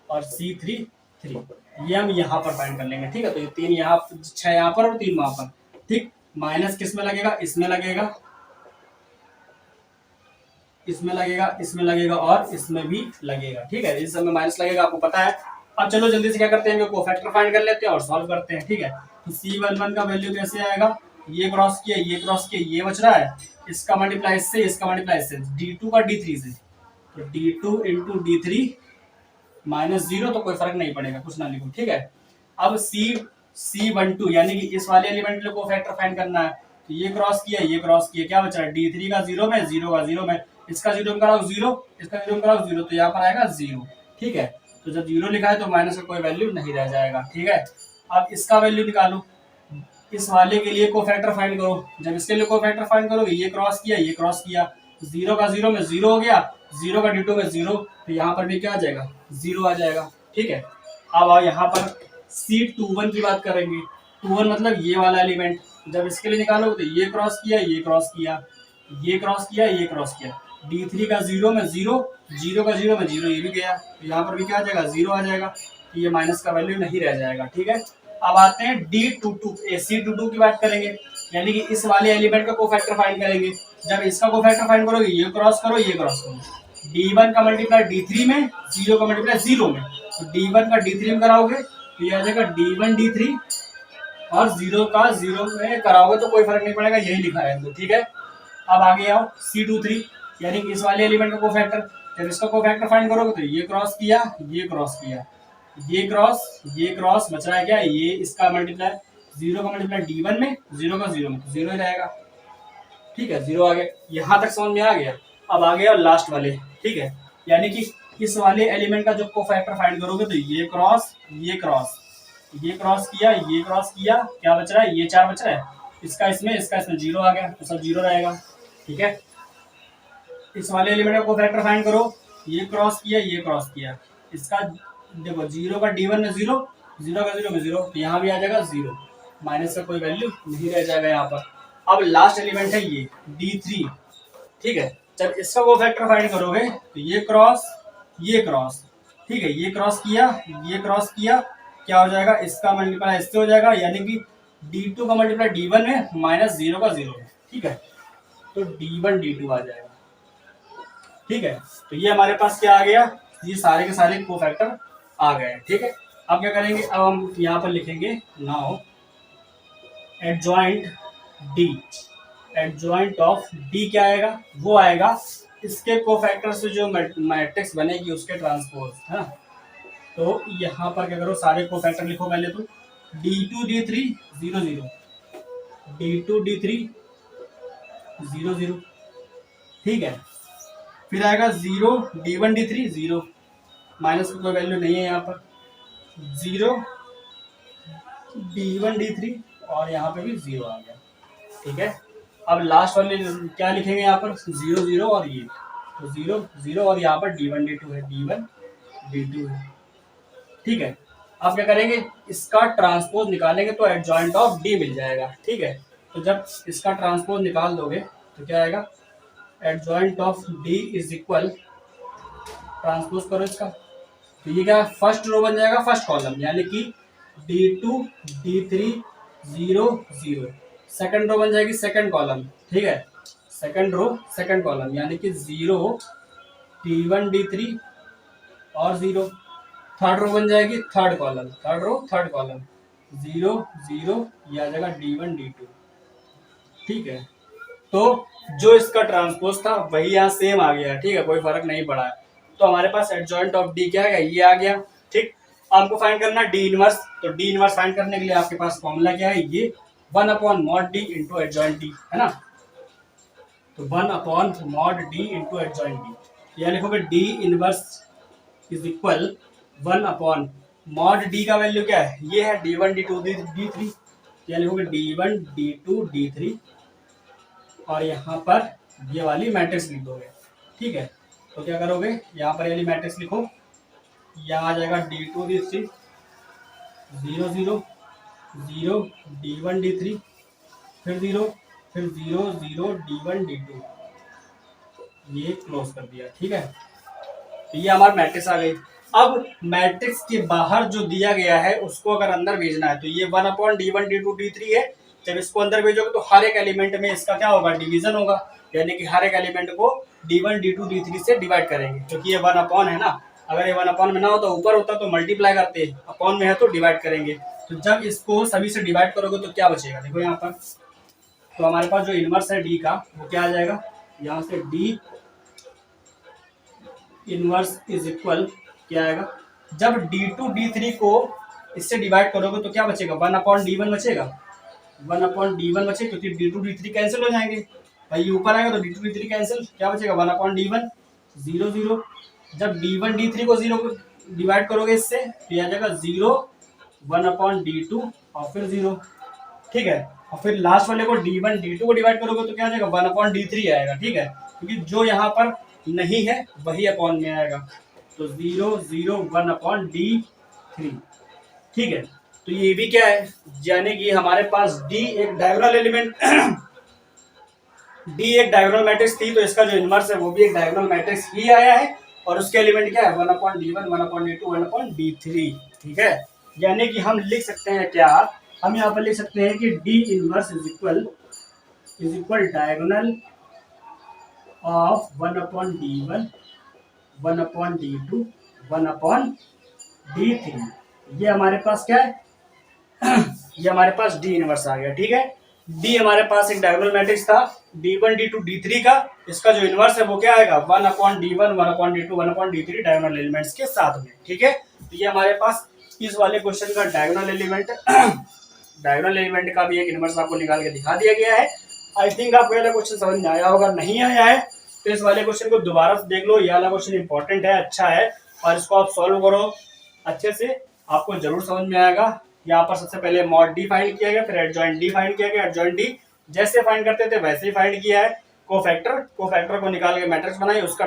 और C33, ये हम यहाँ पर फाइंड कर लेंगे। ठीक है, तो ये 3 यहाँ, 6 यहाँ पर और 3 वहां पर। ठीक, माइनस किस में लगेगा, इसमें लगेगा, इसमें लगेगा, इसमें लगेगा और इसमें भी लगेगा। ठीक है, इस समय माइनस लगेगा, आपको पता है। अब चलो जल्दी से क्या करते हैं, कोफैक्टर फाइंड कर लेते हैं और सॉल्व करते हैं। ठीक है, तो C11 का वैल्यू कैसे आएगा, ये क्रॉस किया, ये बच रहा है, इसका मल्टीप्लाई इससे, इसका मल्टीप्लाई इससे, D2 का D3 से, तो D2 इंटू D3 माइनस 0, तो कोई फर्क नहीं पड़ेगा, कुछ ना लिखो। ठीक है, अब C12 यानी कि इस वाले एलिमेंट को फैक्टर फाइंड करना है, तो ये क्रॉस किया, क्या बच रहा है, D3 का 0 में, 0 का 0 में, इसका 0 कराओ 0, इसका 0 कराओ 0, तो यहाँ पर आएगा 0। ठीक है, तो जब 0 लिखा है तो माइनस का कोई वैल्यू नहीं रह जाएगा। ठीक है, अब इसका वैल्यू निकालो, इस वाले के लिए कोफैक्टर फाइंड करो। जब इसके लिए कोफैक्टर फाइंड करोगे, ये क्रॉस किया, 0 का 0 में 0 हो गया, 0 का D2 में 0, तो यहाँ पर भी क्या आ जाएगा, 0 आ जाएगा। ठीक है, अब आओ यहाँ पर C21 की बात करेंगे। 21 मतलब ये वाला एलिमेंट, जब इसके लिए निकालोगे तो ये क्रॉस किया, ये क्रॉस किया, D3 का 0 में 0, 0 का 0 में 0, ये भी गया, तो यहाँ पर भी क्या आ जाएगा, 0 आ जाएगा, तो ये माइनस का वैल्यू नहीं रह जाएगा। ठीक है, अब आते हैं C22 की बात करेंगे, यानी कि इस वाले एलिमेंट का कोफैक्टर फाइंड करेंगे। जब इसका कोफैक्टर फाइंड करोगे, ये क्रॉस करो, D1 का मल्टीप्लाई D3 में, 0 का मल्टीप्लाई 0 में, तो D1 का D3 में कराओगे तो ये आ जाएगा D1 D3, और 0 का 0 में कराओगे तो कोई फर्क नहीं पड़ेगा, यही लिखा है तो। ठीक है, अब आगे आओ C23, यानी कि इस वाले एलिमेंट का कोफैक्टर। जब इसका कोफैक्टर फाइंड करोगे तो ये क्रॉस किया, ये क्रॉस बच रहा है क्या, ये इसका मल्टीप्लाई, 0 का मल्टीप्लाई D1 में, 0 का 0 में, तो 0 ही रहेगा। ठीक है, 0 आ गया, यहाँ तक समझ में आ गया। अब आ गया लास्ट वाले। ठीक है, यानी कि इस वाले एलिमेंट का जो कोफैक्टर फाइंड करोगे तो ये क्रॉस किया, क्या बच रहा है, ये 4 बच रहा है, इसका इसमें 0 आ गया, तो सब 0 रहेगा। ठीक है, इस वाले एलिमेंट का कोफैक्टर फाइंड करो, ये क्रॉस किया, इसका देखो 0 का D1 में 0, 0 का 0 में 0, तो यहाँ भी आ जाएगा 0, माइनस का कोई वैल्यू नहीं रह जाएगा यहाँ पर। अब लास्ट एलिमेंट है ये D3। ठीक है, जब इसका कोफैक्टर फाइंड करोगे तो ये क्रॉस, ठीक है, ये क्रॉस किया, क्या हो जाएगा, इसका मल्टीप्लाई इससे हो जाएगा, यानी कि D2 का मल्टीप्लाई D1 में माइनस 0 का 0 में। ठीक है, तो D1 D2 आ जाएगा। ठीक है, तो ये हमारे पास क्या आ गया, ये सारे के सारे कोफैक्टर आ गए। ठीक है, अब क्या करेंगे, अब हम यहाँ पर लिखेंगे नाउ एडजॉइंट ऑफ D क्या आएगा, वो आएगा इसके कोफैक्टर से जो मैट्रिक्स बनेगी उसके ट्रांसपोज है ना। तो यहाँ पर क्या करो, सारे कोफैक्टर लिखो पहले तो, D2 D3 0 0, D2 D3 0 0, ठीक है। फिर आएगा 0 D1 D3 0, माइनस की कोई वैल्यू नहीं है यहाँ पर, 0 D1 D3 और यहाँ पे भी 0 आ गया, ठीक है। अब लास्ट वाले क्या लिखेंगे यहाँ पर, 0 0 और ये, तो 0 0 और यहाँ पर D1 D2 है, D1 D2 है, ठीक है। अब क्या करेंगे, इसका ट्रांसपोज निकालेंगे तो एडजॉइंट ऑफ D मिल जाएगा, ठीक है। तो जब इसका ट्रांसपोज निकाल दोगे तो क्या आएगा, adjoint of D is equal, transpose करो इसका, तो ये क्या, फर्स्ट रो बन जाएगा फर्स्ट कॉलम, यानी कि D2 D3 0 0, सेकंड रो बन जाएगी सेकंड कॉलम, ठीक है, सेकंड रो सेकंड कॉलम, यानी कि 0 D1 D3 और 0, थर्ड रो बन जाएगी third column, third row third column, 0 0, ये आ जाएगा D1 D2, ठीक है। तो जो इसका ट्रांसपोज था वही यहाँ सेम आ गया, ठीक है, कोई फर्क नहीं पड़ा है। तो हमारे पास एडजॉइंट ऑफ D क्या है, ये आ गया, ठीक। आपको फाइंड करना D इनवर्स, तो D इनवर्स फाइंड करने के लिए आपके पास फॉर्मूला क्या है, ये 1/mod D into adjoint D है ना। तो 1/mod D into adjoint D, यह लिखोगे D inverse is equal 1/mod D का वैल्यू क्या है, ये है D1 D2 D3, यह लिखोगे D1 D2 D3 और यहाँ पर ये वाली मैट्रिक्स लिख दोगे, ठीक है। तो क्या करोगे, यहाँ पर ये वाली मैट्रिक्स लिखो, यहाँ आ जाएगा D2 D3 0 0 0 D1 D3 फिर 0 फिर 0 0 D1 D2, ये क्लोज कर दिया, ठीक है। तो ये हमारी मैट्रिक्स आ गई। अब मैट्रिक्स के बाहर जो दिया गया है उसको अगर अंदर भेजना है तो ये 1/D1 D2 D3 है, जब इसको अंदर भेजोगे तो हर एक एलिमेंट में इसका क्या होगा, डिवीजन होगा, यानी कि हर एक एलिमेंट को D1 D2 D3 से डिवाइड करेंगे, क्योंकि ये 1/ है ना। अगर ये 1/ में ना हो तो ऊपर होता तो मल्टीप्लाई करते, अपॉन में है तो डिवाइड करेंगे। तो जब इसको सभी से डिवाइड करोगे तो क्या बचेगा, देखो यहाँ पर, तो हमारे पास जो इनवर्स है D का वो क्या आ जाएगा, यहाँ से D इनवर्स इज इक्वल क्या आएगा, जब D2 D3 को इससे डिवाइड करोगे तो क्या बचेगा, 1/D1 बचेगा, 1/D1 बचे, क्योंकि D2 D3 कैंसिल हो जाएंगे, भाई ये ऊपर आएगा तो D2 D3 कैंसिल, क्या बचेगा 1/D1 0 0, जब D1 D3 को 0 को डिवाइड करोगे इससे तो आ जाएगा 0 1/D2 और फिर 0, ठीक है। और फिर लास्ट वाले को D1 D2 को डिवाइड करोगे तो क्या आ जाएगा 1/D3 आएगा, ठीक है, क्योंकि जो यहाँ पर नहीं है वही अपॉन में आएगा, तो 0 0 1/D3, ठीक है। तो ये भी क्या है, यानी कि हमारे पास D एक डायगोनल एलिमेंट D एक डायगोनल मैट्रिक्स थी, तो इसका जो इनवर्स है वो भी एक डायगोनल मैट्रिक्स ही आया है, और उसके एलिमेंट क्या है 1/D1 1/D2 1/D3, ठीक है। यानी कि हम लिख सकते हैं क्या, हम यहाँ पर लिख सकते हैं कि D inverse is equal diagonal of 1/D1 1/D2 1/D3, ये हमारे पास क्या है ये हमारे पास D इनवर्स आ गया, ठीक है। D हमारे पास एक डायगोनल मैट्रिक्स था D1 D2 D3 का, इसका जो इनवर्स है वो क्या आएगा 1/D1 1/D2 1/D3 diagonal elements के साथ में, ठीक है। तो ये हमारे पास इस वाले क्वेश्चन का डायगोनल एलिमेंट का भी एक इनवर्स आपको निकाल के दिखा दिया गया है। आई थिंक आपको ये क्वेश्चन समझ में आया होगा, नहीं आया है तो इस वाले क्वेश्चन को दोबारा से देख लो, ये वाला क्वेश्चन इंपॉर्टेंट है, अच्छा है, और इसको आप सॉल्व करो अच्छे से, आपको जरूर समझ में आएगा। यहाँ पर सबसे पहले mod D फाइंड किया गया, फिर एडजॉइंट D फाइंड किया गया, एडजॉइंट D जैसे फाइंड करते थे वैसे ही फाइंड किया है, कोफैक्टर को निकाल के मैट्रिक्स बनाई, उसका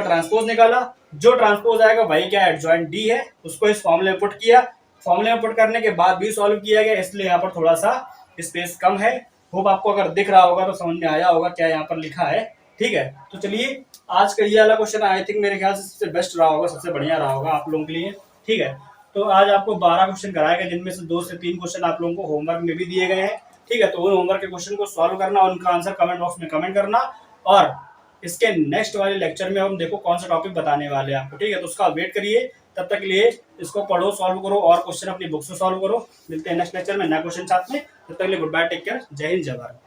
ट्रांसपोज निकाला, जो ट्रांसपोज आएगा वही क्या एडजॉइंट D है, उसको इस फॉर्मूले में पुट किया, फॉर्मूले में पुट करने के बाद भी सॉल्व किया गया, इसलिए यहाँ पर थोड़ा सा स्पेस कम है। होप आपको अगर दिख रहा होगा तो समझ में आया होगा क्या यहाँ पर लिखा है, ठीक है। तो चलिए आज का ये वाला क्वेश्चन आई थिंक मेरे ख्याल से सबसे बेस्ट रहा होगा, सबसे बढ़िया रहा होगा आप लोगों के लिए, ठीक है। तो आज आपको 12 क्वेश्चन कराए गए, जिनमें से 2 से 3 क्वेश्चन आप लोगों को होमवर्क में भी दिए गए हैं, ठीक है। तो उन होमवर्क के क्वेश्चन को सॉल्व करना, उनका आंसर कमेंट बॉक्स में कमेंट करना, और इसके नेक्स्ट वाले लेक्चर में हम देखो कौन सा टॉपिक बताने वाले हैं आपको, ठीक है। तो उसका वेट करिए, तब तक के लिए इसको पढ़ो, सॉल्व करो, और क्वेश्चन अपनी बुक से सॉल्व करो। मिलते हैं नेक्स्ट लेक्चर में नया क्वेश्चन साथ में, तब तक के लिए गुड बाय, टेक केयर, जय हिंद जय भारत।